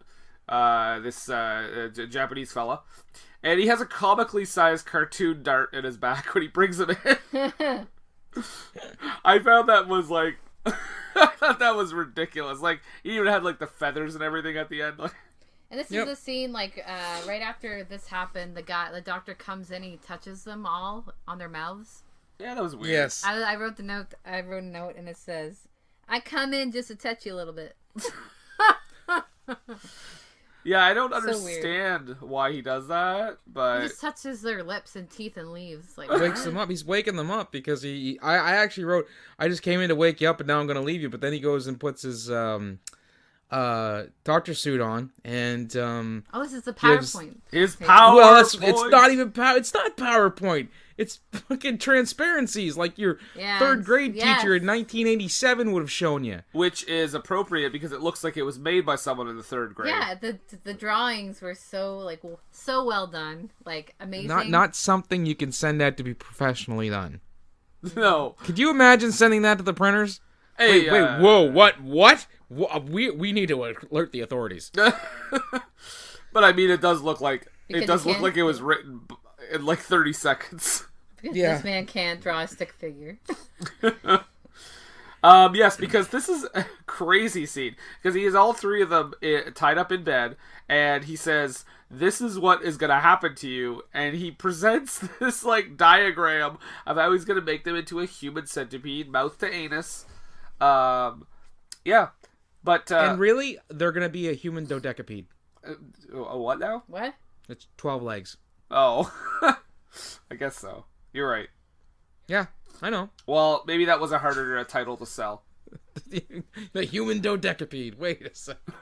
this Japanese fella, and he has a comically sized cartoon dart in his back when he brings him in. I found that was like, I thought that was ridiculous. Like he even had like the feathers and everything at the end. Like, And this is the scene, like, right after this happened, the doctor comes in, he touches them all on their mouths. yeah, that was weird. Yes. I wrote a note, and it says, I come in just to touch you a little bit. Yeah, I don't So understand why he does that, but He just touches their lips and teeth and leaves. Like, Wakes what? them up. He's waking them up because I actually wrote, I just came in to wake you up and now I'm going to leave you. But then he goes and puts his doctor suit on and Oh, this is the gives- PowerPoint. his power. well, it's not even it's not PowerPoint. It's fucking transparencies like your third grade teacher in 1987 would have shown you. Which is appropriate because it looks like it was made by someone in the third grade. Yeah, the drawings were so well done, like amazing. Not something you can send out to be professionally done. No. Could you imagine sending that to the printers? Hey, Wait, whoa, what? We need to alert the authorities. But I mean, it does look like Because you can't- it was written in like 30 seconds. Because Yeah. this man can't draw a stick figure. Yes, because this is a crazy scene. Because he has all three of them tied up in bed, and he says, "This is what is going to happen to you." And he presents this like diagram of how he's going to make them into a human centipede, mouth to anus. Yeah, but And really, they're gonna be a human dodecapede. what now? What? It's 12 legs. Oh, I guess so. You're right. Yeah, I know. Well, maybe that was a harder title to sell. The human dodecapede. Wait a second.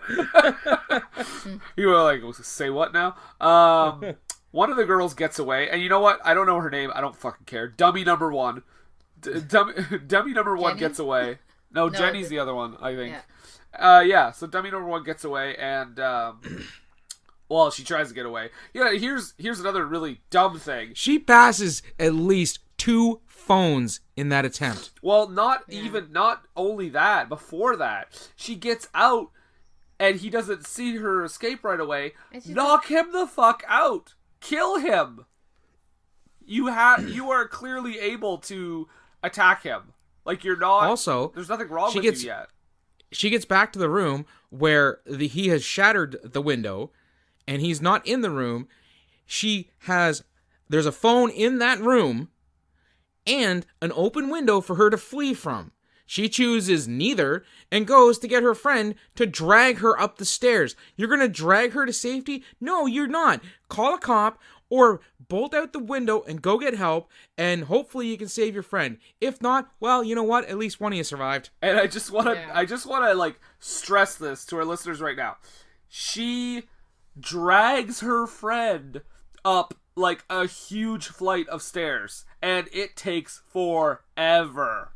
You were like, say what now? One of the girls gets away, and you know what? I don't know her name. I don't fucking care. Dummy number one. Dummy number one Jenny? gets away. No, No, Jenny's the other one, I think. Yeah. So dummy number one gets away, and well, she tries to get away. Yeah, here's another really dumb thing. She passes at least 2 phones in that attempt. Well, not only that. Before that, she gets out, and he doesn't see her escape right away. And she's Knock him the fuck out. Kill him. You are clearly able to attack him. Like you're not. Also, there's nothing wrong she with gets- you yet. She gets back to the room where he has shattered the window, and he's not in the room. There's a phone in that room, and an open window for her to flee from. She chooses neither and goes to get her friend to drag her up the stairs. You're going to drag her to safety? No, you're not. Call a cop or bolt out the window and go get help, and hopefully you can save your friend. If not, well, you know what? At least one of you survived. And I just want to, Yeah. like stress this to our listeners right now. She drags her friend up like a huge flight of stairs, and it takes forever.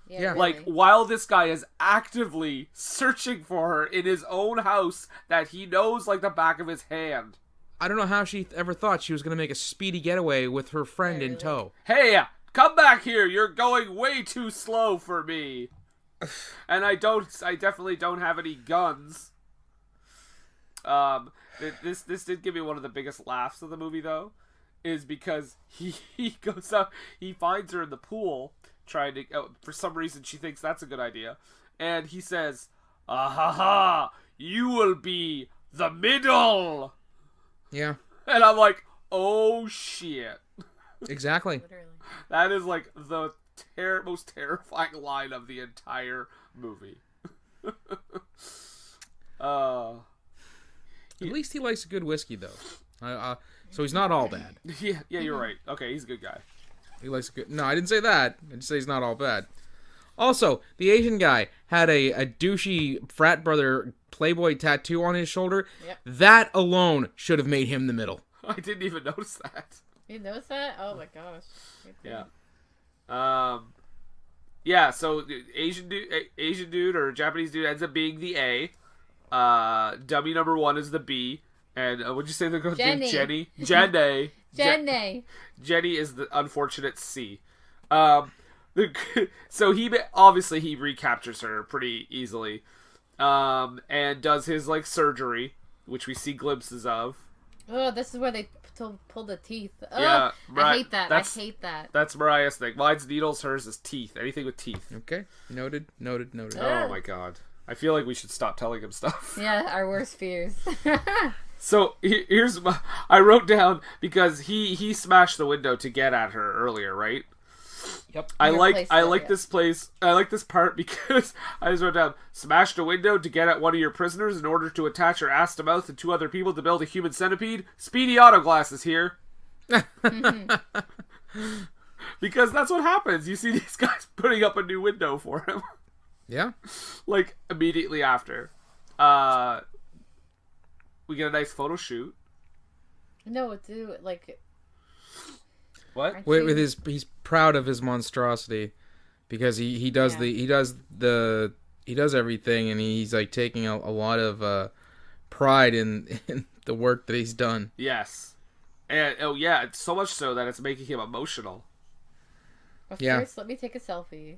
Yeah. Really. Like, while this guy is actively searching for her in his own house that he knows like the back of his hand. I don't know how she ever thought she was going to make a speedy getaway with her friend in Really? tow. Hey, come back here. You're going way too slow for me. And I definitely don't have any guns. This did give me one of the biggest laughs of the movie, though, is because he goes up, he finds her in the pool, trying to, for some reason she thinks that's a good idea, and he says, "Ah ha ha, you will be the middle." Yeah. And I'm like, oh shit. Exactly. Literally. That is like the most terrifying line of the entire movie. At least he likes a good whiskey, though. So he's not all bad. Yeah, you're right. Okay, he's a good guy. He likes a good... No, I didn't say that. I just say he's not all bad. Also, the Asian guy had a douchey frat brother Playboy tattoo on his shoulder. Yep. That alone should have made him the middle. I didn't even notice that. You notice that? Oh my gosh. Yeah. Yeah, so the Asian dude or Japanese dude ends up being the A. Dummy number 1 is the B. And what'd you say the girl's name? Jenny. Jenny. Jenny is the unfortunate C. So he recaptures her pretty easily, and does his like surgery, which we see glimpses of. Oh, this is where they pull the teeth. Oh, Yeah, I hate that. I hate that. That's Mariah's thing. Mine's needles, hers is teeth. Anything with teeth. Okay. Noted. Oh my god. I feel like we should stop telling him stuff. Yeah, our worst fears. So here's I wrote down, because he smashed the window to get at her earlier, right? Yep. I like this part because I just wrote down, smashed a window to get at one of your prisoners in order to attach her ass to mouth and 2 other people to build a human centipede. Speedy auto glasses here. Because that's what happens. You see these guys putting up a new window for him. Yeah. Like immediately after. We get a nice photo shoot. No, dude, like... What? He's proud of his monstrosity because he does everything, and he's like taking a lot of pride in the work that he's done. Yes. And it's so much so that it's making him emotional. First, let me take a selfie.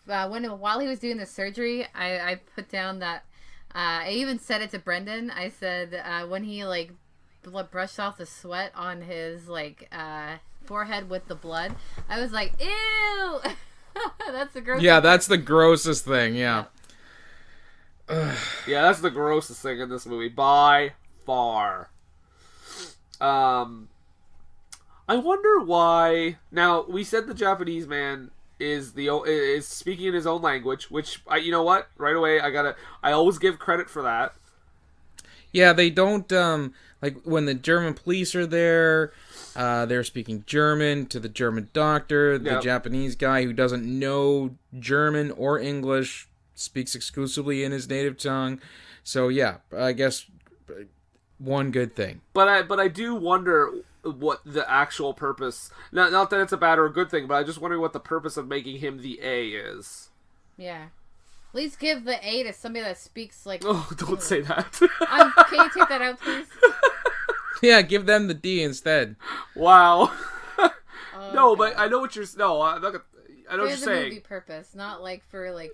While he was doing the surgery, I put down that I even said it to Brendan. I said when he like brushed off the sweat on his like forehead with the blood, I was like, ew. That's the grossest. Yeah, that's the grossest thing. Yeah. Yeah, that's the grossest thing in this movie by far. I wonder why. Now, we said the Japanese man is speaking in his own language, which you know what? Right away, I always give credit for that. Yeah, they don't like when the German police are there. They're speaking German to the German doctor. The Japanese guy who doesn't know German or English speaks exclusively in his native tongue. So yeah, I guess one good thing. But I do wonder what the actual purpose. Not that it's a bad or a good thing, but I just wonder what the purpose of making him the A is. Yeah. At least give the A to somebody that speaks like... Oh, don't say that. Can you take that out, please? Yeah, give them the D instead. Wow. No, Okay. but I know what you're... No, I'm not gonna... I know what you're For the saying. movie purpose, not like for like...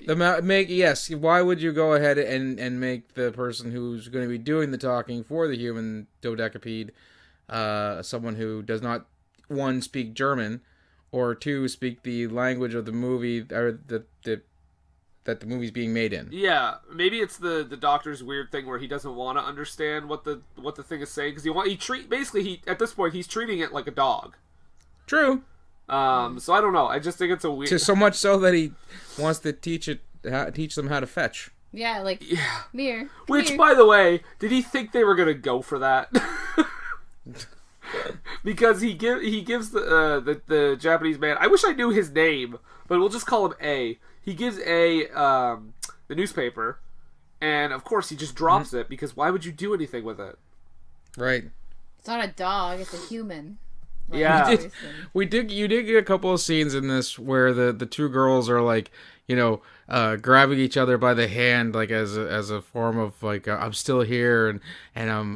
Yes, why would you go ahead and make the person who's going to be doing the talking for the human dodecapede someone who does not, 1, speak German, or 2, speak the language of the movie, or that the movie's being made in. Yeah, maybe it's the doctor's weird thing where he doesn't want to understand what the thing is saying, because at this point he's treating it like a dog. True. So I don't know. I just think it's a weird. So much so that he wants to teach them how to fetch. Yeah, like mirror. Which, by the way, did he think they were gonna go for that? Because he gives the Japanese man. I wish I knew his name, but we'll just call him A. He gives A the newspaper, and of course he just drops it, because why would you do anything with it? Right. It's not a dog; it's a human. Like, Yeah. You did get a couple of scenes in this where the 2 girls are like, grabbing each other by the hand, like as a form of like I'm still here, and I'm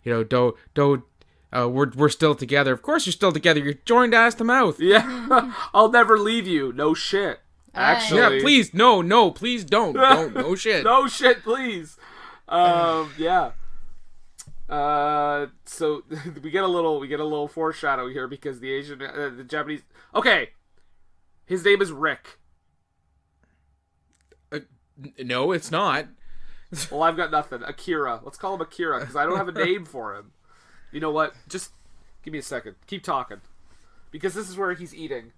don't we're still together. Of course you're still together. You're joined ass to mouth. Yeah, I'll never leave you. No shit. Actually, Yeah, please, no, please don't, no shit. No shit, please. Yeah. So we get a little foreshadow here because the Japanese. Okay, his name is Rick. No, it's not. Well, I've got nothing. Akira. Let's call him Akira because I don't have a name for him. You know what? Just give me a second. Keep talking, because this is where he's eating.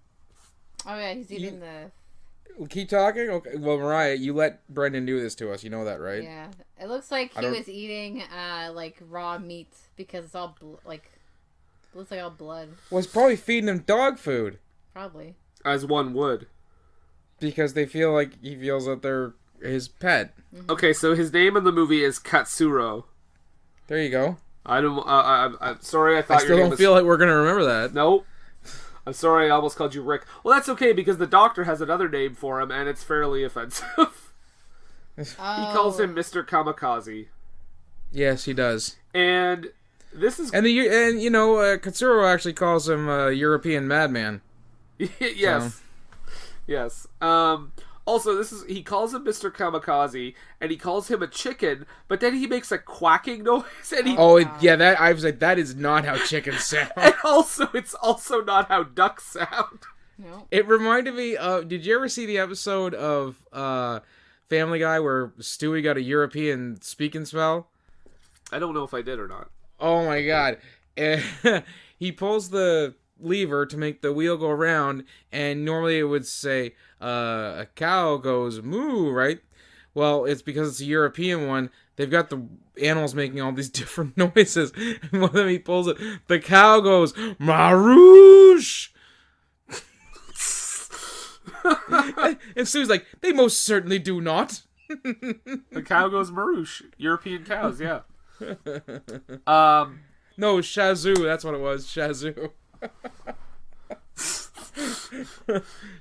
Oh yeah, he's eating the. Keep talking? Okay. Well, Mariah, you let Brendan do this to us. You know that, right? Yeah, it looks like he was eating like raw meat because it's all looks like all blood. Was probably feeding him dog food. Probably. As one would. Because they feel like he feels that they're his pet. Mm-hmm. Okay, so his name in the movie is Katsuro. There you go. I don't. I'm sorry. I thought I still don't feel like we're gonna remember that. Nope. I'm sorry. I almost called you Rick. Well, that's okay because the doctor has another name for him, and it's fairly offensive. He calls him Mr. Kamikaze. Yes, he does. And this is Katsuro actually calls him a European madman. Yes. So. Yes. Also, he calls him Mr. Kamikaze, and he calls him a chicken, but then he makes a quacking noise, and I was like, that is not how chickens sound. And also, it's also not how ducks sound. No. It reminded me of, did you ever see the episode of Family Guy where Stewie got a European speaking spell? I don't know if I did or not. Oh my god. He pulls the lever to make the wheel go around, and normally it would say a cow goes moo, right? Well, it's because it's a European one. They've got the animals making all these different noises, and one of them he pulls it, the cow goes Marouche. And Sue's like, they most certainly do not. The cow goes Marouche. European cows, yeah. No, Shazoo, that's what it was. Shazoo.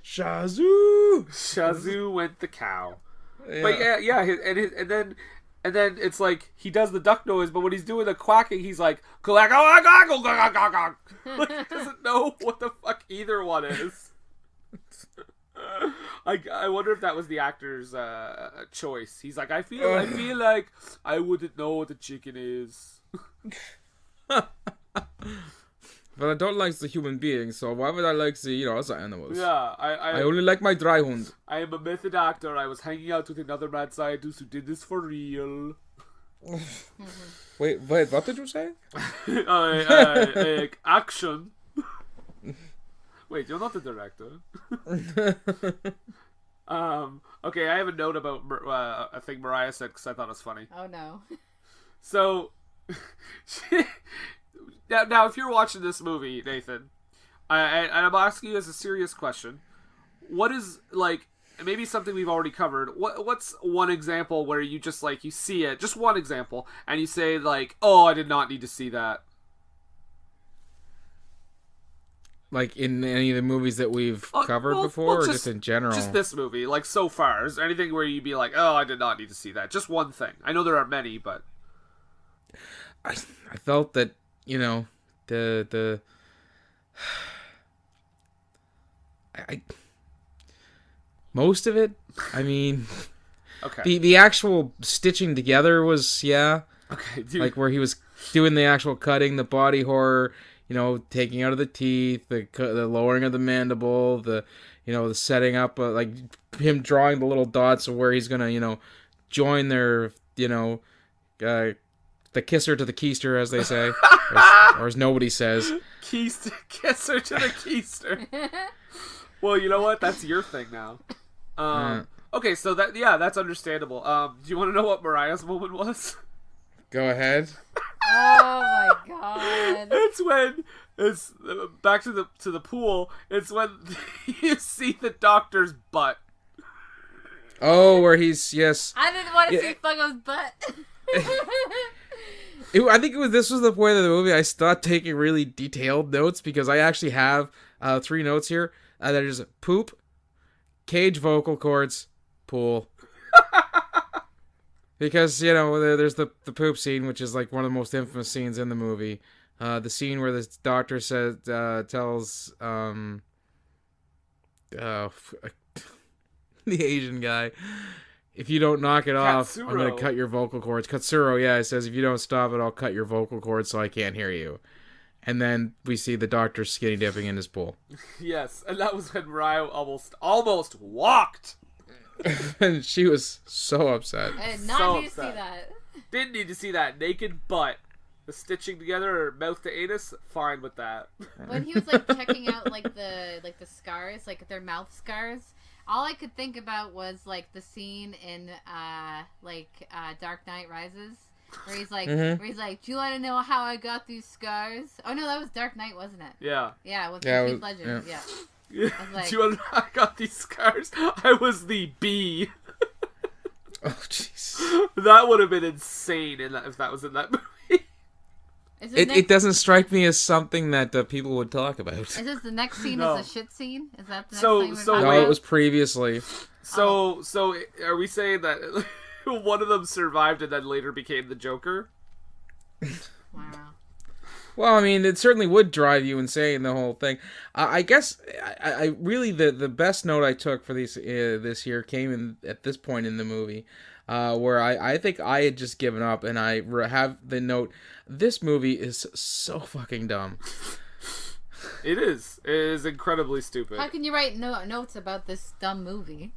Shazoo went the cow. Yeah. But and then it's like he does the duck noise, but when he's doing the quacking, he's like, like he doesn't know what the fuck either one is. I wonder if that was the actor's choice. He's like, I feel like I wouldn't know what a chicken is. But I don't like the human beings, so why would I like the, other animals? Yeah, I only like my dry hund. I am a method actor. I was hanging out with another mad scientist who did this for real. Wait, what did you say? Action. Wait, you're not the director. Okay, I have a note about a thing Mariah said because I thought it was funny. Oh no. So, now if you're watching this movie, Nathan, and I'm asking you as a serious question, what is, like, maybe something we've already covered, what's one example where you just, like, you see it, just one example, and you say, like, oh, I did not need to see that? Like in any of the movies that we've covered before, or just in general? Just this movie, like so far. Is there anything where you'd be like, oh, I did not need to see that? Just one thing. I know there are many, but... I felt that, most of it, I mean... Okay. The actual stitching together was, yeah. Okay, dude. Like where he was doing the actual cutting, the body horror... taking out of the teeth, the lowering of the mandible, the setting up, like him drawing the little dots of where he's gonna, join their, the kisser to the keister, as they say, or as nobody says. Kisser to the keister. Well, you know what? That's your thing now. Okay, so that's understandable. Do you want to know what Mariah's moment was? Go ahead. Oh my god! It's when it's back to the pool. It's when you see the doctor's butt. Oh, where he's I didn't want to see Fungo's butt. I think this was the point of the movie I stopped taking really detailed notes because I actually have 3 notes here that are just poop, cage vocal cords, pool. Because, there's the poop scene, which is like one of the most infamous scenes in the movie. The scene where the doctor says, tells the Asian guy, if you don't knock it off, I'm going to cut your vocal cords. Katsuro, yeah, it says, if you don't stop it, I'll cut your vocal cords so I can't hear you. And then we see the doctor skinny dipping in his pool. Yes, and that was when Mariah almost walked. And she was so upset. I did not need to see that. Didn't need to see that naked butt. The stitching together, or mouth to anus, fine with that. When he was like checking out like the scars, like their mouth scars, all I could think about was like the scene in Dark Knight Rises, where he's like, do you want to know how I got these scars? Oh no, that was Dark Knight, wasn't it? Yeah. Yeah, it was Heath Ledger. Yeah. Do you want to know how I got these scars? I was the bee. Oh jeez. That would have been insane if that was in that movie. It doesn't strike me as something that people would talk about. Is this the next scene? Is a shit scene? Is that the next So scene? No, it was previously. So are we saying that one of them survived and then later became the Joker? Wow. Well, I mean, it certainly would drive you insane, the whole thing. I guess I really the best note I took for this year came in at this point in the movie, where I think I had just given up, and I have the note, this movie is so fucking dumb. It is. It is incredibly stupid. How can you write notes about this dumb movie?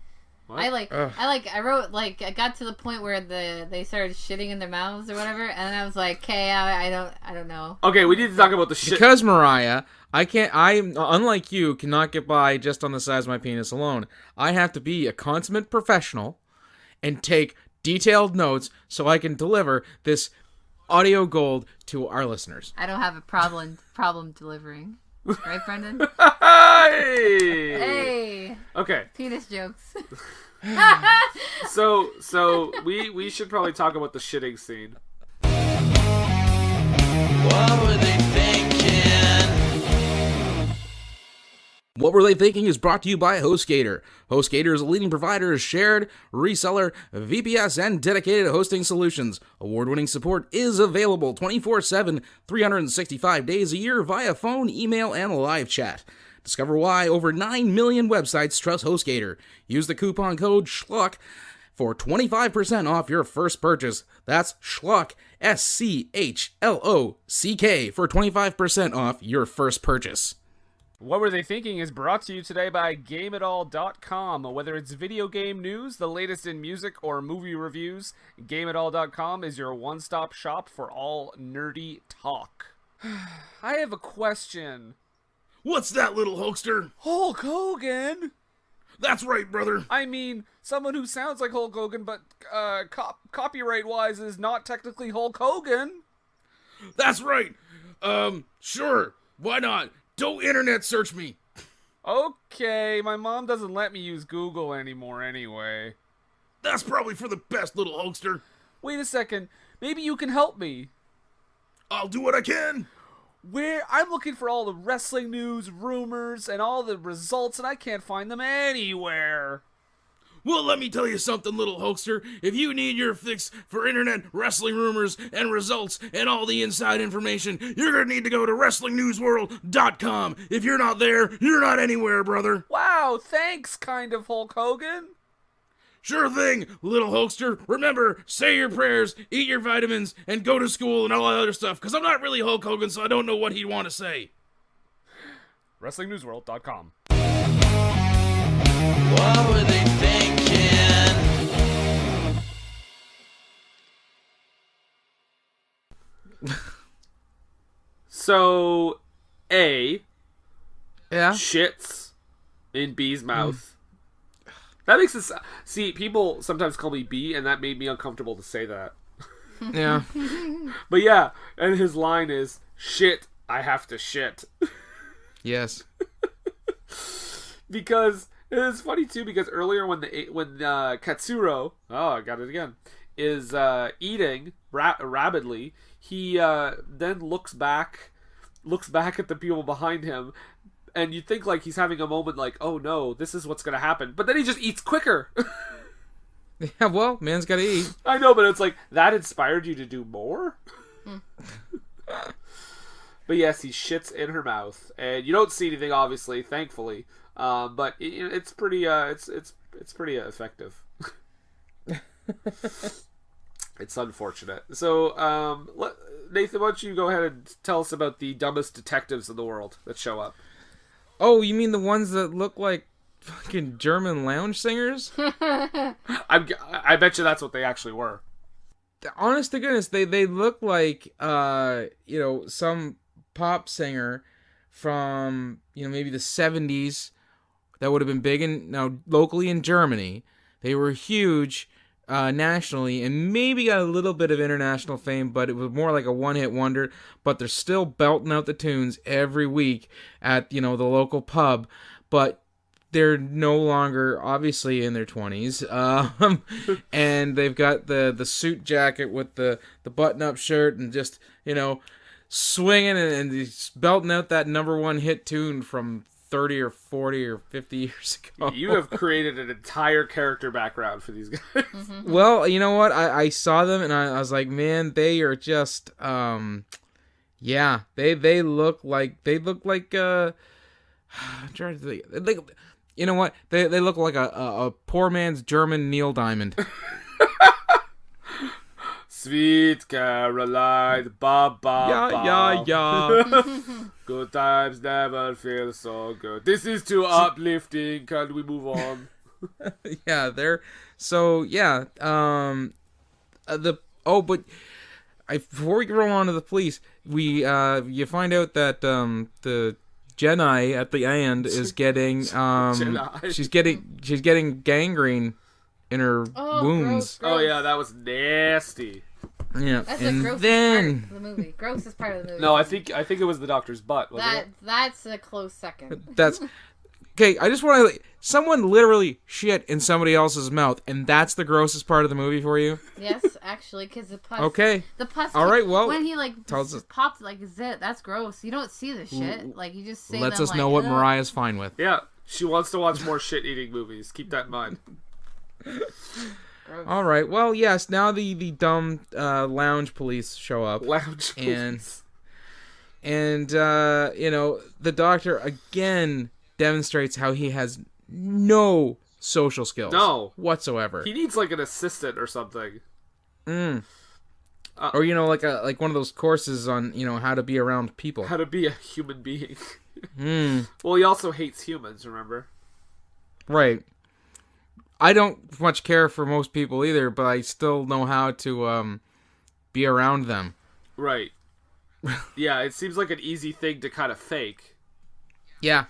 What? I wrote I got to the point where they started shitting in their mouths or whatever, and I was like, okay, I don't know. Okay, we need to talk about the shit. Because Mariah, I unlike you, cannot get by just on the size of my penis alone. I have to be a consummate professional and take detailed notes so I can deliver this audio gold to our listeners. I don't have a problem delivering. Right, Brendan? Hey! Hey! Okay. Penis jokes. So we should probably talk about the shitting scene. What were they thinking? What Were They Thinking is brought to you by HostGator. HostGator is a leading provider of shared, reseller, VPS, and dedicated hosting solutions. Award-winning support is available 24/7, 365 days a year via phone, email, and live chat. Discover why over 9 million websites trust HostGator. Use the coupon code SCHLOCK for 25% off your first purchase. That's SCHLOCK, SCHLOCK, for 25% off your first purchase. What Were They Thinking is brought to you today by GameItAll.com. Whether it's video game news, the latest in music, or movie reviews, GameItAll.com is your one-stop shop for all nerdy talk. I have a question. What's that, little hoaxer? Hulk Hogan? That's right, brother. I mean, someone who sounds like Hulk Hogan, but copyright-wise is not technically Hulk Hogan. That's right. Sure. Why not? Don't internet search me. Okay, my mom doesn't let me use Google anymore anyway. That's probably for the best, little hoaxer. Wait a second. Maybe you can help me. I'll do what I can. I'm looking for all the wrestling news, rumors, and all the results, and I can't find them anywhere. Well, let me tell you something, little hoaxer. If you need your fix for internet wrestling rumors and results and all the inside information, you're going to need to go to WrestlingNewsWorld.com. If you're not there, you're not anywhere, brother. Wow, thanks, kind of Hulk Hogan. Sure thing, little hoaxer. Remember, say your prayers, eat your vitamins, and go to school and all that other stuff, because I'm not really Hulk Hogan, so I don't know what he'd want to say. WrestlingNewsWorld.com. What were they thinking? So, A, Yeah? shits in B's mouth. That makes it... See, people sometimes call me B, and that made me uncomfortable to say that. Yeah. But yeah, and his line is, shit, I have to shit. Yes. Because... It's funny too because earlier when Katsuro, I got it again, is eating rapidly, he then looks back at the people behind him, and you think like he's having a moment like, oh no, this is what's gonna happen, but then he just eats quicker. Yeah, well, man's gotta eat. I know, but it's like that inspired you to do more. But yes, he shits in her mouth, and you don't see anything, obviously, thankfully. But it's pretty it's pretty effective. It's unfortunate. So, Nathan, why don't you go ahead and tell us about the dumbest detectives in the world that show up? Oh, you mean the ones that look like fucking German lounge singers? I bet you that's what they actually were. Honest to goodness, they look like some pop singer from maybe the 70s that would have been big locally in Germany. They were huge nationally and maybe got a little bit of international fame, but it was more like a one-hit wonder. But they're still belting out the tunes every week at the local pub. But they're no longer obviously in their 20s, and they've got the suit jacket with the button-up shirt and just swinging and he's belting out that number one hit tune from 30 or 40 or 50 years ago. You have created an entire character background for these guys. Mm-hmm. Well, you know what? I saw them and I was like, man, they are just, they look like, I'm trying to think, you know what? They look like a poor man's German Neil Diamond. Sweet Caroline, ba ba ba. Yeah. Good times never feel so good. This is too uplifting. Can we move on? Yeah, they're so yeah. Before we roll on to the police, you find out that the Jenny at the end is getting she's getting gangrene in her wounds. Gross. Oh yeah, that was nasty. Yeah, That's and the grossest then part of the movie. Grossest part of the movie. No, I think it was the doctor's butt. Wasn't it? That's a close second. that's okay. I just want to. Someone literally shit in somebody else's mouth, and that's the grossest part of the movie for you. Yes, actually, because the pus. Okay. The pus. All right. Well, when he tells us. popped like zit, that's gross. You don't see the shit. Like you just say. Lets them, us know what "Ugh." Mariah's fine with. Yeah, she wants to watch more shit-eating movies. Keep that in mind. Gross. All right. Well, yes. Now the dumb lounge police show up. Lounge and the doctor again demonstrates how he has no social skills. No. Whatsoever. He needs like an assistant or something. Or like one of those courses on how to be around people. How to be a human being. Well, he also hates humans. Remember? Right. I don't much care for most people either, but I still know how to be around them. Right. Yeah, it seems like an easy thing to kind of fake. Yeah.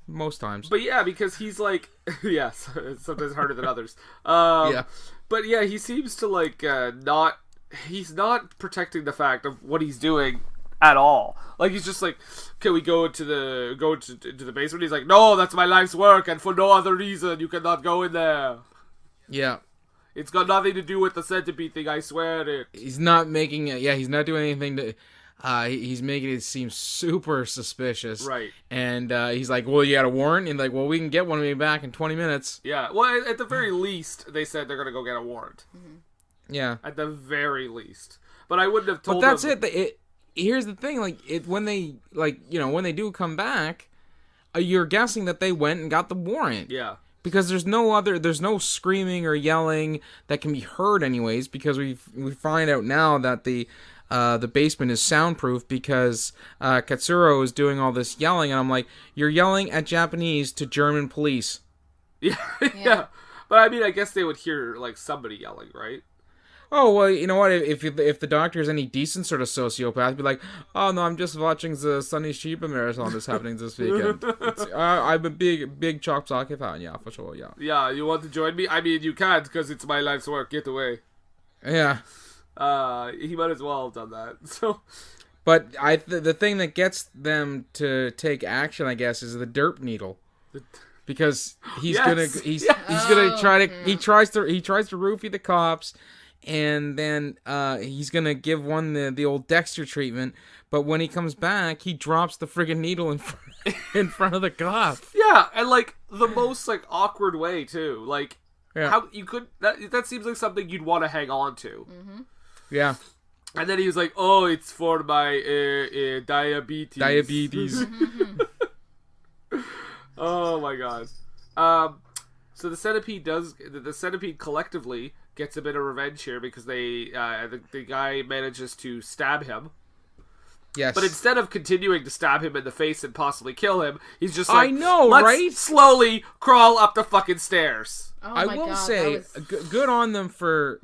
Most times. But yeah, because he's like, yes, it's sometimes harder than others. Yeah. But yeah, he seems to like he's not protecting the fact of what he's doing at all. Like he's just like, can we go into the basement? He's like, no, that's my life's work, and for no other reason, you cannot go in there. Yeah. It's got nothing to do with the centipede thing, I swear it. He's not making it. Yeah, he's not doing anything to. He's making it seem super suspicious. Right. And he's like, well, you got a warrant? And like, well, we can get one of me back in 20 minutes. Yeah. Well, at the very least, they said they're going to go get a warrant. Mm-hmm. Yeah. At the very least. But I wouldn't have told But that's them. it. Here's the thing. Like, when they, when they do come back, you're guessing that they went and got the warrant. Yeah. Because there's no screaming or yelling that can be heard anyways, because we find out now that the basement is soundproof because Katsuro is doing all this yelling, and I'm like, you're yelling at Japanese to German police. Yeah, yeah. But I mean, I guess they would hear like somebody yelling, right? Oh, well, you know what? If the doctor is any decent sort of sociopath, be like, oh no, I'm just watching the Sunny Shiba marathon that's happening this weekend. I'm a big Chop Sake fan, yeah, for sure, yeah. Yeah, you want to join me? I mean, you can't because it's my life's work. Get away. Yeah. He might as well have done that. So, but the thing that gets them to take action, I guess, is the derp needle, because he's gonna try to he tries to roofie the cops, and then he's gonna give one the old Dexter treatment. But when he comes back, he drops the friggin' needle in front of the cop. Yeah, and like the most like awkward way too. Like Yeah. how you could that seems like something you'd want to hang on to. Mm-hmm. Yeah. And then he was like, "Oh, it's for my diabetes." Diabetes. Oh my god. So the centipede collectively gets a bit of revenge here because the guy manages to stab him. Yes. But instead of continuing to stab him in the face and possibly kill him, he's just like, I know, let's right? slowly crawl up the fucking stairs. Oh I my will God, say, that was... good on them for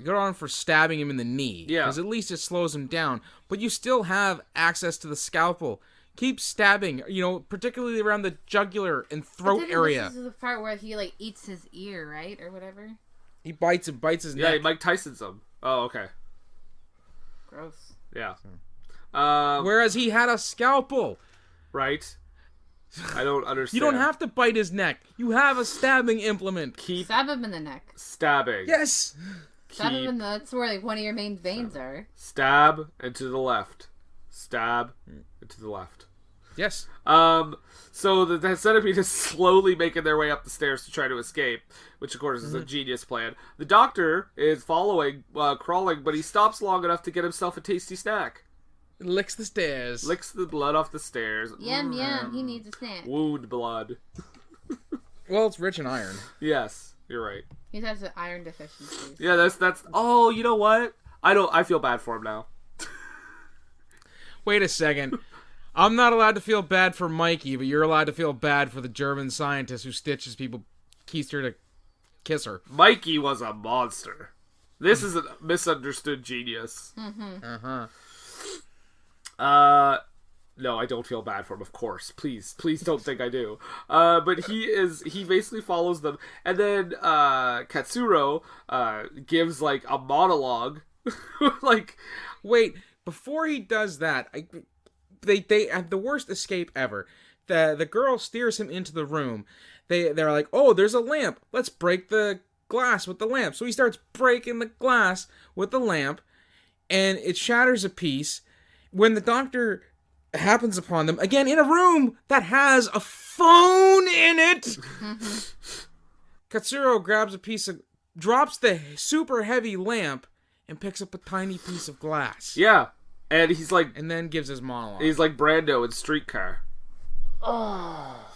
stabbing him in the knee. Yeah. Because at least it slows him down. But you still have access to the scalpel. Keep stabbing, particularly around the jugular and throat area. This is the part where he like eats his ear, right, or whatever. He bites his neck. Yeah, Mike Tyson's him. Oh, okay. Gross. Yeah. Whereas he had a scalpel. Right? I don't understand. You don't have to bite his neck. You have a stabbing implement. Keep Stab him in the neck. stabbing. Yes. Stab him in the... That's where like one of your main veins are. Stab and to the left. Stab and to the left. Yes. So the centipede is slowly making their way up the stairs to try to escape, which of course is a genius plan. The doctor is following, crawling, but he stops long enough to get himself a tasty snack. Licks the stairs. Licks the blood off the stairs. Yum yum. He needs a snack. Wound blood. Well, it's rich in iron. Yes, you're right. He has an iron deficiency. Yeah, that's. Oh, you know what? I feel bad for him now. Wait a second. I'm not allowed to feel bad for Mikey, but you're allowed to feel bad for the German scientist who stitches people, Keister to kiss her. Mikey was a monster. This is a misunderstood genius. No, I don't feel bad for him, of course. Please don't think I do. But he basically follows them. And then, Katsuro, gives, like, a monologue. Like, Wait, before he does that, they have the worst escape ever. The girl steers him into the room. They're like, oh, there's a lamp. Let's break the glass with the lamp. So he starts breaking the glass with the lamp, and it shatters a piece. When the doctor happens upon them, again in a room that has a phone in it, Katsuro grabs drops the super heavy lamp, and picks up a tiny piece of glass. yeah. And he's like... And then gives his monologue. He's like Brando in Streetcar. Oh.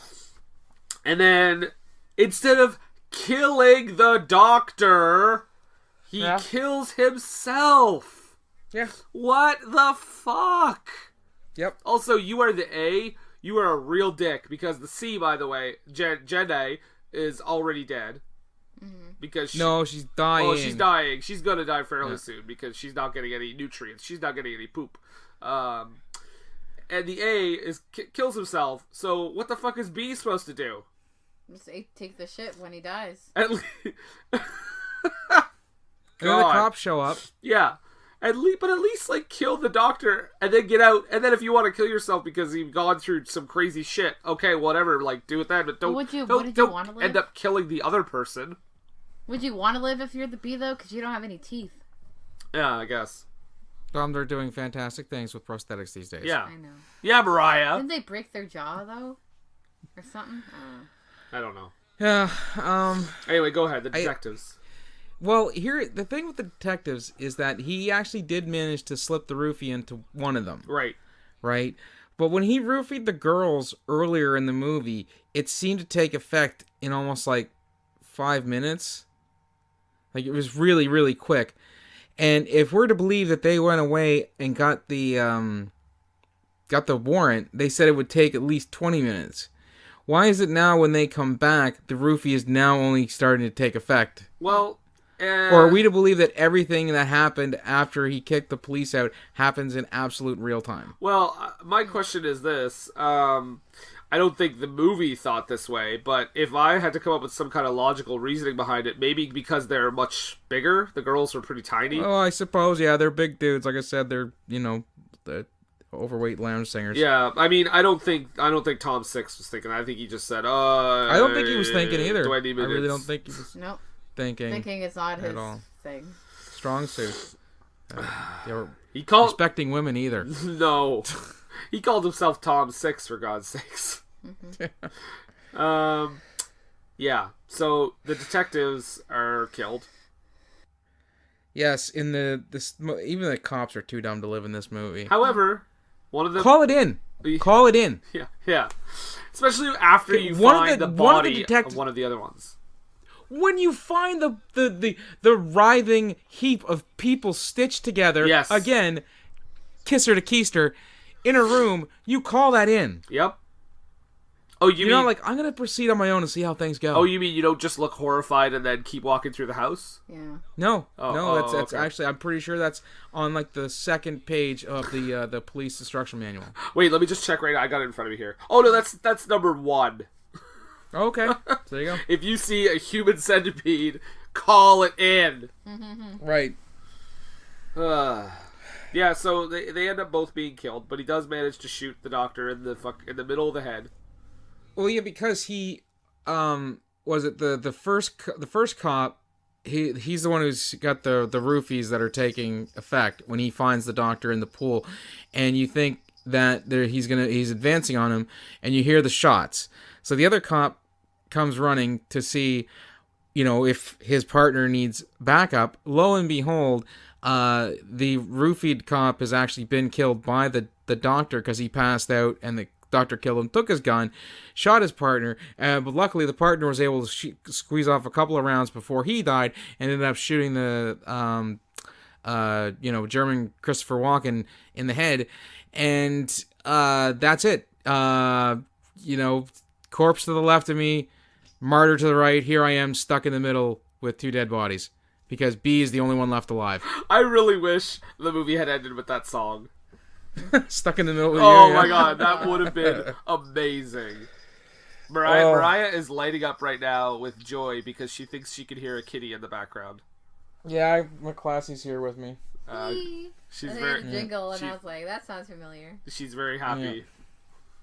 And then, instead of killing the doctor, he kills himself. Yeah. What the fuck? Yep. Also, you are the A. You are a real dick. Because the C, by the way, Jenna, is already dead. Because she's dying. Oh, she's dying. She's gonna die fairly soon because she's not getting any nutrients. She's not getting any poop. And the A kills himself. So what the fuck is B supposed to do? Just take the shit when he dies. At least, And then the cops show up. yeah. But at least like kill the doctor and then get out. And then if you want to kill yourself because you've gone through some crazy shit, okay, whatever. Like do it then. But don't. Would you don't want to live? end up killing the other person. Would you want to live if you're the B though? Because you don't have any teeth. Yeah, I guess. They're doing fantastic things with prosthetics these days. Yeah. I know. Yeah, Mariah. Didn't they break their jaw though, or something? I don't know. Yeah. Anyway, go ahead. The detectives. Well, here the thing with the detectives is that he actually did manage to slip the roofie into one of them. Right. Right. But when he roofied the girls earlier in the movie, it seemed to take effect in almost like 5 minutes. Like, it was really, really quick. And if we're to believe that they went away and got the warrant, they said it would take at least 20 minutes. Why is it now when they come back, the roofie is now only starting to take effect? Well, or are we to believe that everything that happened after he kicked the police out happens in absolute real time? Well, my question is this. I don't think the movie thought this way, but if I had to come up with some kind of logical reasoning behind it, maybe because they're much bigger, the girls are pretty tiny. Oh, I suppose, yeah, they're big dudes. Like I said, they're, the overweight lounge singers. Yeah, I mean, I don't think Tom Six was thinking. I think he just said, I don't think he was thinking either. 20 minutes. I really don't think he was thinking. Thinking is not his all. thing. Strong suit. He called respecting women either. No. He called himself Tom Six, for God's sakes. Yeah, so the detectives are killed. Yes, in even the cops are too dumb to live in this movie. However, one of them... Call it in. Call it in. Yeah. Especially after you one find of the the body detectives, of one of the other ones. When you find the writhing heap of people stitched together, yes. Again, kisser to keister, in a room, you call that in. Yep. Oh, you mean... like, I'm going to proceed on my own and see how things go. Oh, you mean you don't just look horrified and then keep walking through the house? Yeah. No. That's okay. actually, I'm pretty sure that's on, like, the second page of the police instruction manual. Wait, let me just check right now. I got it in front of me here. Oh, no, that's number 1. Okay. So there you go. If you see a human centipede, call it in. Right. Yeah, so they end up both being killed, but he does manage to shoot the doctor in the middle of the head. Well, yeah, because he, was it the first cop? He's the one who's got the roofies that are taking effect when he finds the doctor in the pool, and you think that he's advancing on him, and you hear the shots. So the other cop comes running to see, if his partner needs backup. Lo and behold, the roofied cop has actually been killed by the doctor because he passed out, and the doctor killed him, took his gun, shot his partner, but luckily the partner was able to squeeze off a couple of rounds before he died, and ended up shooting the German Christopher Walken in the head, and that's it. Corpse to the left of me, martyr to the right. Here I am stuck in the middle with 2 dead bodies because B is the only one left alive. I really wish the movie had ended with that song. Stuck in the middle of the Oh my god, that would have been amazing. Mariah is lighting up right now with joy because she thinks she can hear a kitty in the background. Yeah, my Classy's here with me. She's I very heard a jingle and I was like, that sounds familiar. She's very happy.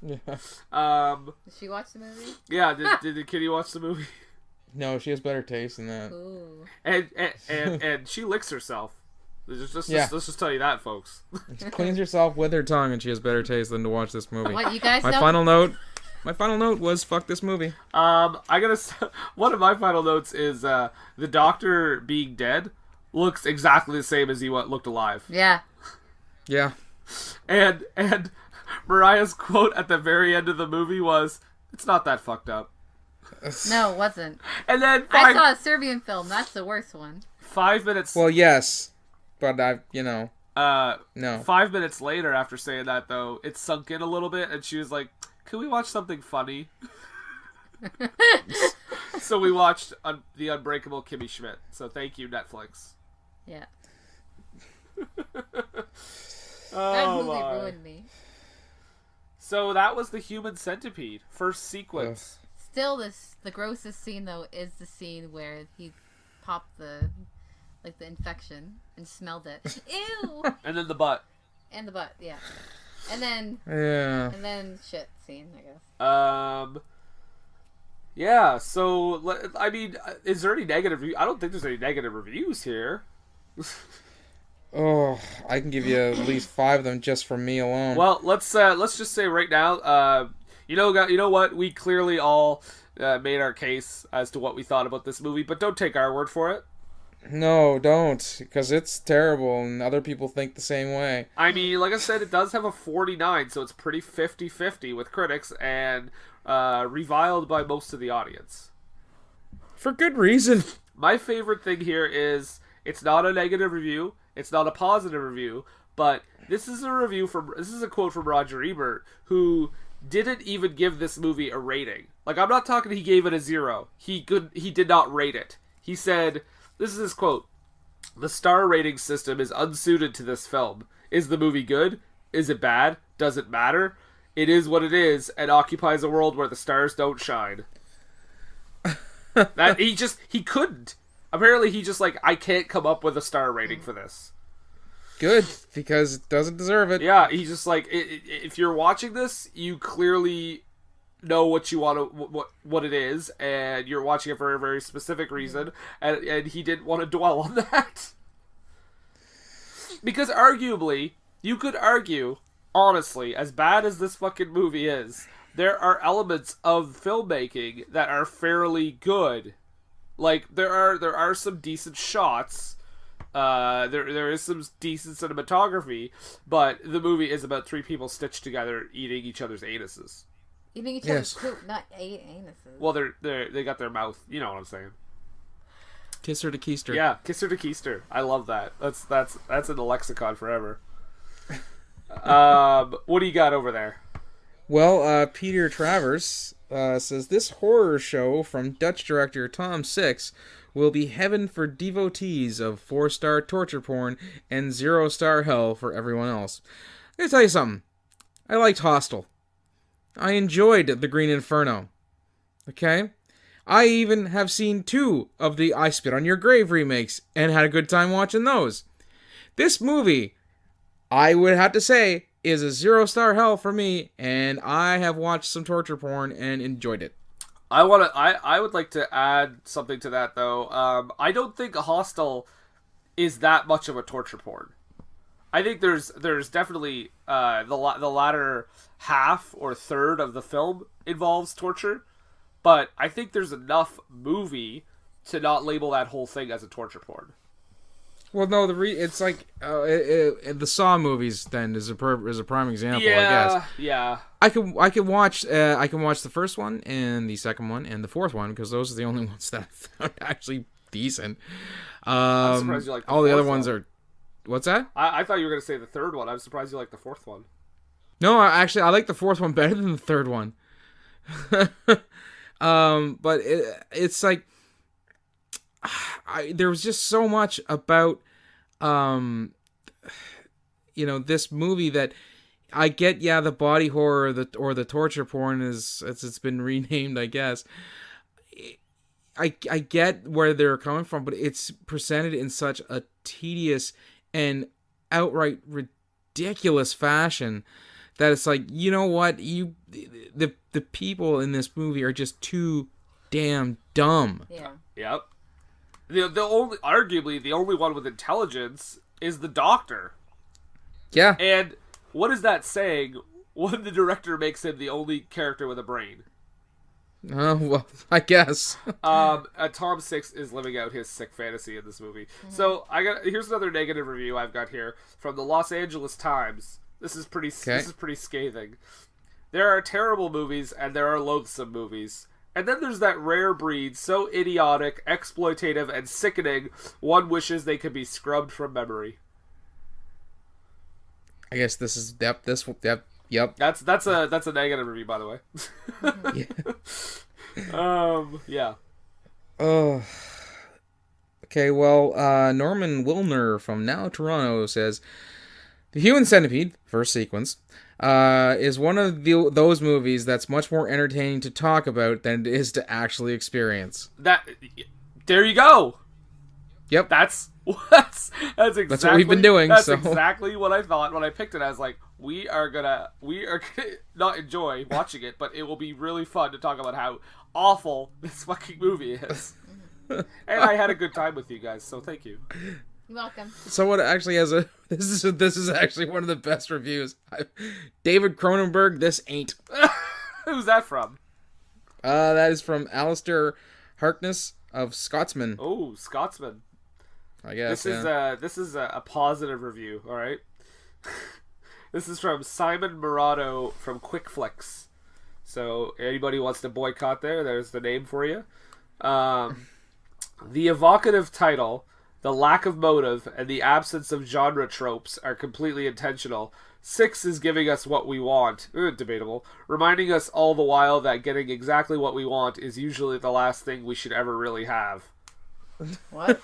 Yeah. Did she watch the movie? Yeah, did the kitty watch the movie? No, she has better taste than that. Ooh. And she licks herself. Let's just tell you that, folks. She cleans herself with her tongue, and she has better taste than to watch this movie. What, you guys My final note was fuck this movie. One of my final notes is the doctor being dead looks exactly the same as he looked alive. Yeah. Yeah. And Mariah's quote at the very end of the movie was, "It's not that fucked up." No, it wasn't. And then I saw a Serbian film. That's the worst one. 5 minutes. Well, yes, but no. 5 minutes later, after saying that, though, it sunk in a little bit, and she was like, "Can we watch something funny?" So we watched The Unbreakable Kimmy Schmidt. So thank you, Netflix. Yeah. That movie ruined me. So that was the Human Centipede first sequence. Still, the grossest scene though is the scene where he popped the infection and smelled it. Ew. And then the butt. And the butt, yeah. And then shit scene, I guess. Yeah. So I mean, is there any negative? I don't think there's any negative reviews here. Oh, I can give you at least 5 of them just from me alone. Well, let's just say right now, you know what? We clearly all made our case as to what we thought about this movie, but don't take our word for it. No, don't, because it's terrible, and other people think the same way. I mean, like I said, it does have a 49, so it's pretty 50-50 with critics, and reviled by most of the audience. For good reason. My favorite thing here is, it's not a negative review, it's not a positive review, but this is a quote from Roger Ebert, who didn't even give this movie a rating. Like, I'm not talking he gave it a 0. He did not rate it. He said, this is his quote, "The star rating system is unsuited to this film. Is the movie good? Is it bad? Does it matter? It is what it is, and occupies a world where the stars don't shine." That he couldn't. Apparently he just I can't come up with a star rating for this. Good, because it doesn't deserve it. Yeah, he's just if you're watching this, you clearly know what you want to what it is, and you're watching it for a very specific reason, and he didn't want to dwell on that. Because arguably, you could argue, honestly, as bad as this fucking movie is, there are elements of filmmaking that are fairly good. Like, there are some decent shots, There is some decent cinematography, but the movie is about three people stitched together eating each other's anuses. Eating each Yes. other's poop, not anuses. Well, they got their mouth. You know what I'm saying? Kiss her to keister. Yeah, kiss her to keister. I love that. That's in the lexicon forever. What do you got over there? Well, Peter Travers says this horror show from Dutch director Tom Six will be heaven for devotees of 4-star torture porn and 0-star hell for everyone else. I'm gonna tell you something. I liked Hostel. I enjoyed The Green Inferno. Okay? I even have seen 2 of the I Spit on Your Grave remakes and had a good time watching those. This movie, I would have to say, is a 0-star hell for me, and I have watched some torture porn and enjoyed it. I would like to add something to that though. I don't think Hostel is that much of a torture porn. I think there's definitely the latter half or third of the film involves torture, but I think there's enough movie to not label that whole thing as a torture porn. Well, no, it's like the Saw movies. Then is a prime example. I guess. Yeah. I can watch the first one and the second one and the fourth one because those are the only ones that I found actually decent. I'm surprised you like all the other fourth ones one. are. What's that? I thought you were gonna say the third one. I'm surprised you like the fourth one. No, actually, I like the fourth one better than the third one. But it's like there was just so much about this movie that I get. Yeah, the body horror or the torture porn is it's been renamed, I guess. I get where they're coming from, but it's presented in such a tedious and outright ridiculous fashion that it's like, you know what, the people in this movie are just too damn dumb. Yeah. Yep. Arguably the only one with intelligence is the doctor. Yeah. And what is that saying when the director makes him the only character with a brain? Well, I guess. Tom Six is living out his sick fantasy in this movie. Mm-hmm. So here's another negative review I've got here from the Los Angeles Times. This is pretty scathing. There are terrible movies and there are loathsome movies. And then there's that rare breed, so idiotic, exploitative, and sickening, one wishes they could be scrubbed from memory. I guess this is yep. That's a negative review, by the way. Yeah. Oh. Okay, well, Norman Wilner from Now Toronto says, The Human Centipede, first sequence, is one of those movies that's much more entertaining to talk about than it is to actually experience. There you go. Yep. That's exactly what we've been doing. That's so. exactly what I thought when I picked it. I was like, we are gonna not enjoy watching it, but it will be really fun to talk about how awful this fucking movie is. And I had a good time with you guys, so thank you. You're welcome. Someone actually has this is actually one of the best reviews. David Cronenberg, this ain't. Who's that from? That is from Alistair Harkness of Scotsman. Oh, Scotsman. I guess this is a positive review. All right. This is from Simon Murado from Quick Flicks. So anybody wants to boycott there's the name for you. The evocative title, the lack of motive, and the absence of genre tropes are completely intentional. Six is giving us what we want, debatable, reminding us all the while that getting exactly what we want is usually the last thing we should ever really have. What?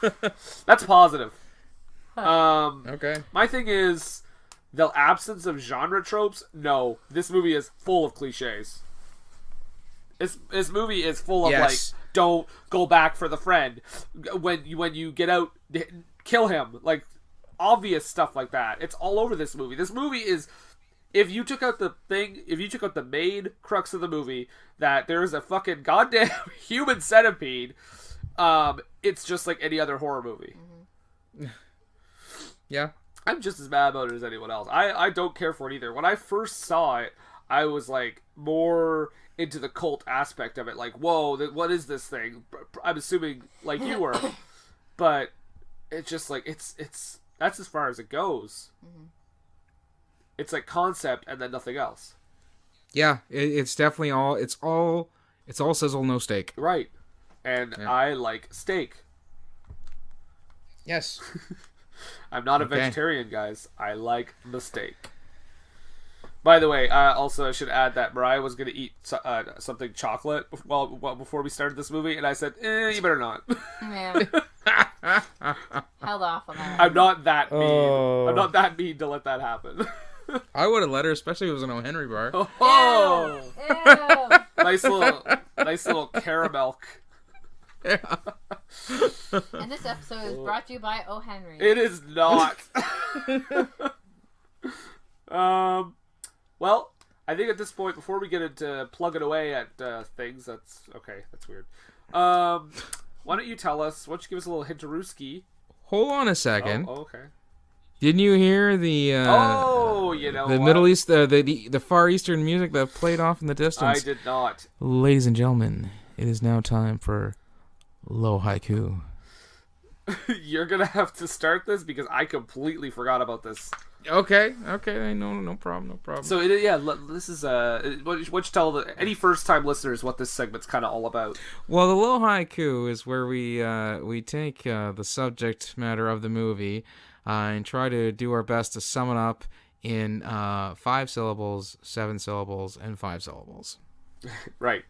That's positive. Okay. My thing is, the absence of genre tropes, no. This movie is full of cliches. This movie is full of, yes. like, don't go back for the friend. When you get out, kill him. Like, obvious stuff like that. It's all over this movie. This movie is, if you took out the main crux of the movie, that there is a fucking goddamn human centipede, it's just like any other horror movie. Mm-hmm. Yeah. I'm just as mad about it as anyone else. I don't care for it either. When I first saw it, I was like more into the cult aspect of it. Like, whoa, what is this thing? I'm assuming like you were. But it's just like it's that's as far as it goes. Mm-hmm. It's like concept and then nothing else. Yeah, it's definitely all. It's all sizzle, no steak. Right, and I like steak. Yes. I'm not a vegetarian, guys. I like the steak. By the way, also I should add that Mariah was going to eat something chocolate before we started this movie, and I said, you better not. Yeah. Held off on that. I'm not that mean. I'm not that mean to let that happen. I would have let her, especially if it was an O. Henry bar. Oh! Ew. Nice little caramel. Yeah. And this episode is brought to you by O. Henry. It is not. Well, I think at this point, before we get into plugging away at things, that's weird. Why don't you tell us? Why don't you give us a little hinterooski? Hold on a second. Oh, okay. Didn't you hear the Middle East, the Far Eastern music that played off in the distance? I did not. Ladies and gentlemen, it is now time for Low Haiku. You're gonna have to start this because I completely forgot about this. Okay, no problem. So this is why don't you tell any first time listeners what this segment's kind of all about? Well, the Low Haiku is where we take the subject matter of the movie and try to do our best to sum it up in 5 syllables, 7 syllables, and 5 syllables. Right.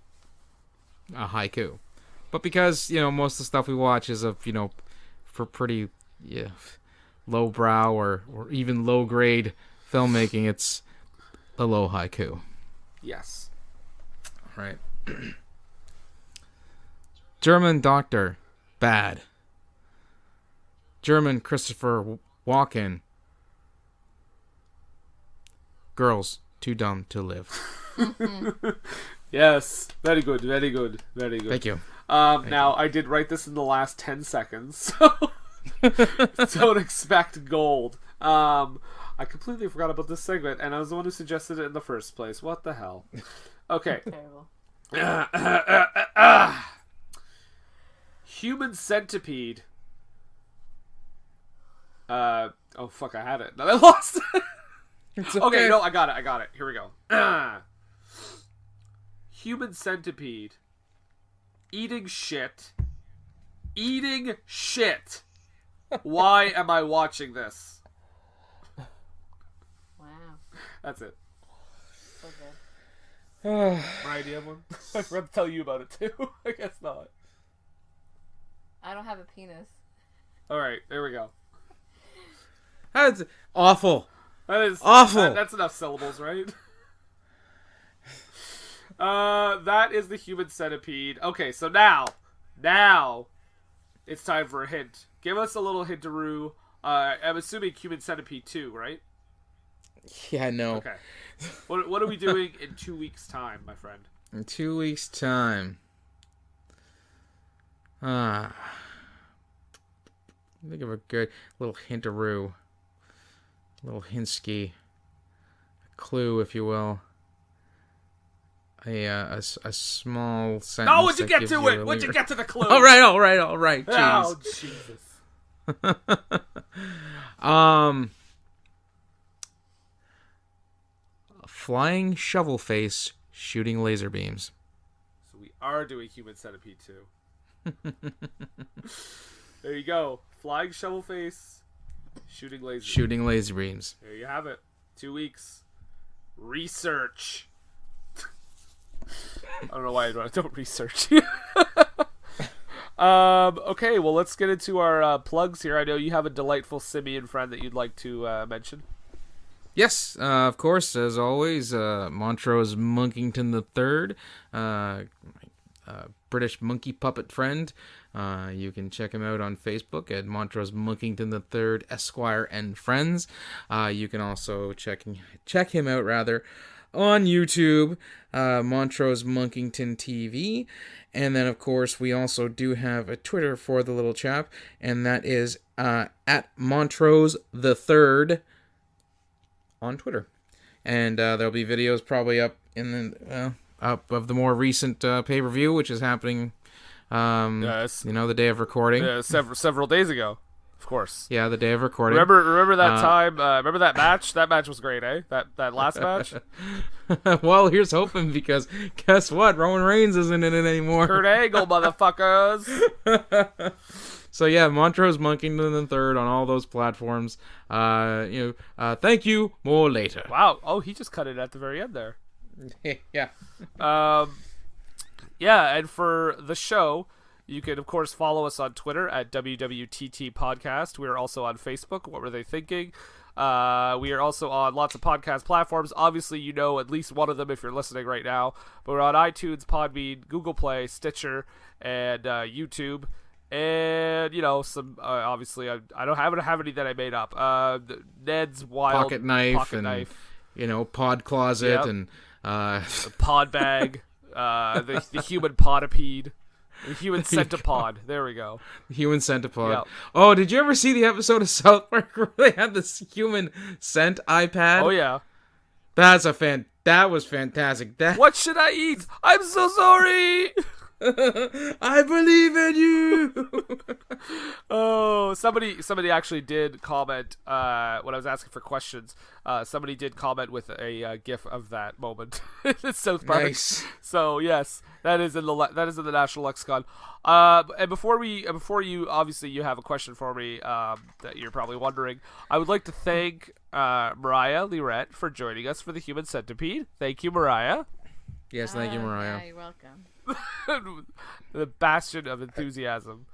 A haiku. But because, most of the stuff we watch is for pretty low brow or even low grade filmmaking, it's the low haiku. Yes. All right. German doctor, bad. German Christopher Walken, girls too dumb to live. Yes, very good. Thank you. Now, I did write this in the last 10 seconds, so don't expect gold. I completely forgot about this segment, and I was the one who suggested it in the first place. What the hell? Okay. Terrible. Human Centipede. Oh, fuck, I had it. No, I lost it. Okay, no, I got it. Here we go. Human Centipede. Eating shit. Why am I watching this? Wow. That's it. So good. Right, do you have one? I forgot to tell you about it too. I guess not. I don't have a penis. Alright, there we go. That's awful. That is awful. That's enough syllables, right? That is the Human Centipede. Okay, so now it's time for a hint. Give us a little hintaroo. I'm assuming Human Centipede 2, right? Yeah, no. Okay. What are we doing in 2 weeks' time, my friend? In 2 weeks' time. Think of a good little hintaroo. A little hintsky. A clue, if you will. A small sentence. Oh, what'd you get to it? What'd you get to the clue? All right. Jeez. Oh, Jesus. Flying shovel face shooting laser beams. So we are doing Human Centipede 2. There you go. Flying shovel face shooting laser. Shooting laser beams. There you have it. 2 weeks. Research. I don't know why I don't research. Okay, well, let's get into our plugs here. I know you have a delightful simian friend that you'd like to mention. Yes, of course, as always, Montrose Monkington III, British monkey puppet friend. You can check him out on Facebook at Montrose Monkington III, Esquire and Friends. You can also check him out on YouTube, Montrose Monkington TV. And then, of course, we also do have a Twitter for the little chap, and that is at Montrose the Third on Twitter. And there'll be videos probably up up of the more recent pay-per-view, which is happening, Yes. the day of recording. Several days ago. Of course. Yeah, the day of recording. Remember that time? Remember that match? That match was great, eh? That last match? Well, here's hoping, because guess what? Roman Reigns isn't in it anymore. Kurt Angle, motherfuckers. So yeah, Montrose Monkington the Third on all those platforms. Thank you. More later. Wow. Oh, he just cut it at the very end there. Yeah. Yeah, and for the show, you can, of course, follow us on Twitter at WWTT Podcast. We are also on Facebook, What Were They Thinking? We are also on lots of podcast platforms. Obviously, you know at least one of them if you're listening right now. But we're on iTunes, Podbean, Google Play, Stitcher, and YouTube. And, some, obviously, I don't have any that I made up. Ned's Wild Pocket Knife, Pod Closet, Yep. and the Pod Bag, the Human Podipede. The Human Centipede. There we go. Human Centipede. Yep. Oh, did you ever see the episode of South Park where they had this Human Cent iPad? Oh, yeah. That was fantastic. What should I eat? I'm so sorry! I believe in you. Oh, somebody actually did comment when I was asking for questions. Somebody did comment with a GIF of that moment in South Park. Nice. So yes, that is in the National Lexicon. And before you obviously you have a question for me that you're probably wondering, I would like to thank Mariah Lirette for joining us for the Human Centipede. Thank you, Mariah. Yes, thank you, Mariah. Yeah, you're welcome. The bastion of enthusiasm.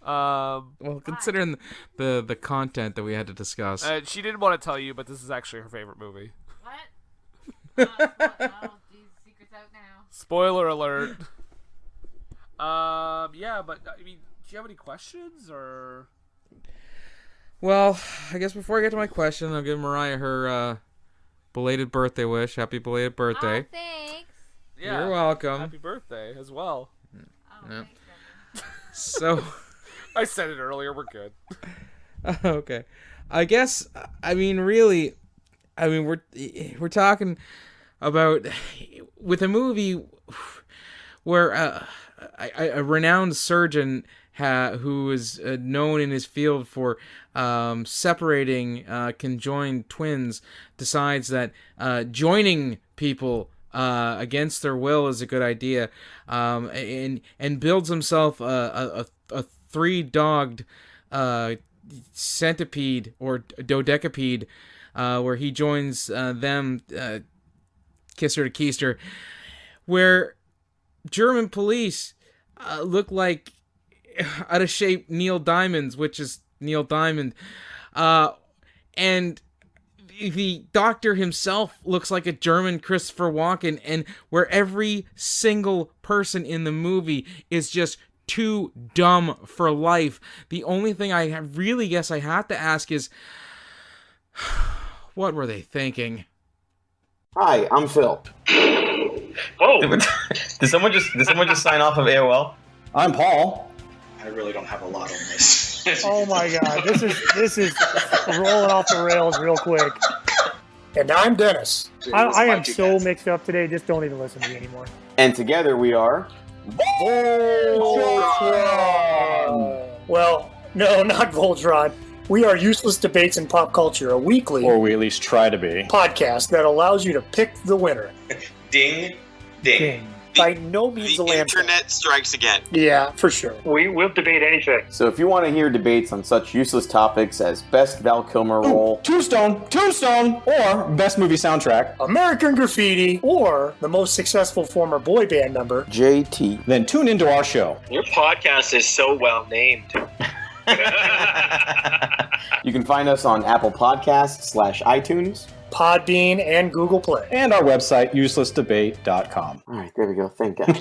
Well, considering the content that we had to discuss. She didn't want to tell you, but this is actually her favorite movie. What? These secrets out now. Spoiler alert. Yeah, but I mean, do you have any questions or? Well, I guess before I get to my question, I'll give Mariah her belated birthday wish. Happy belated birthday. Oh, thanks. Yeah, you're welcome. Happy birthday as well. Oh, Yeah. thanks, Brendan. So, I said it earlier. We're good. okay. I guess, I mean, really, we're talking about with a movie where a renowned surgeon who is known in his field for separating conjoined twins decides that joining people against their will is a good idea, and builds himself a three-dogged centipede or dodecapede, where he joins them, kisser to keister, where German police look like out of shape Neil Diamonds, which is Neil Diamond, and the doctor himself looks like a German Christopher Walken, and where every single person in the movie is just too dumb for life. The only thing I really guess I have to ask is, what were they thinking? Hi, I'm Phil. Whoa! Did someone just sign off of AOL? I'm Paul. I really don't have a lot on this. Oh my god, this is rolling off the rails real quick. And I'm Dennis. I am so mixed up today, just don't even listen to me anymore. And together we are... Well, no, not Voltron. We are Useless Debates in Pop Culture, a weekly Or we at least try to be. podcast that allows you to pick the winner. Ding, ding. By no means a The lamb. internet strikes again. Yeah, for sure. We'll debate anything. So if you want to hear debates on such useless topics as best Val Kilmer role, Tombstone, or best movie soundtrack, American Graffiti, or the most successful former boy band member, JT, then tune into our show. Your podcast is so well named. you can find us on Apple Podcasts /iTunes. Podbean, and Google Play. And our website, uselessdebate.com. All right, there we go. Thank God.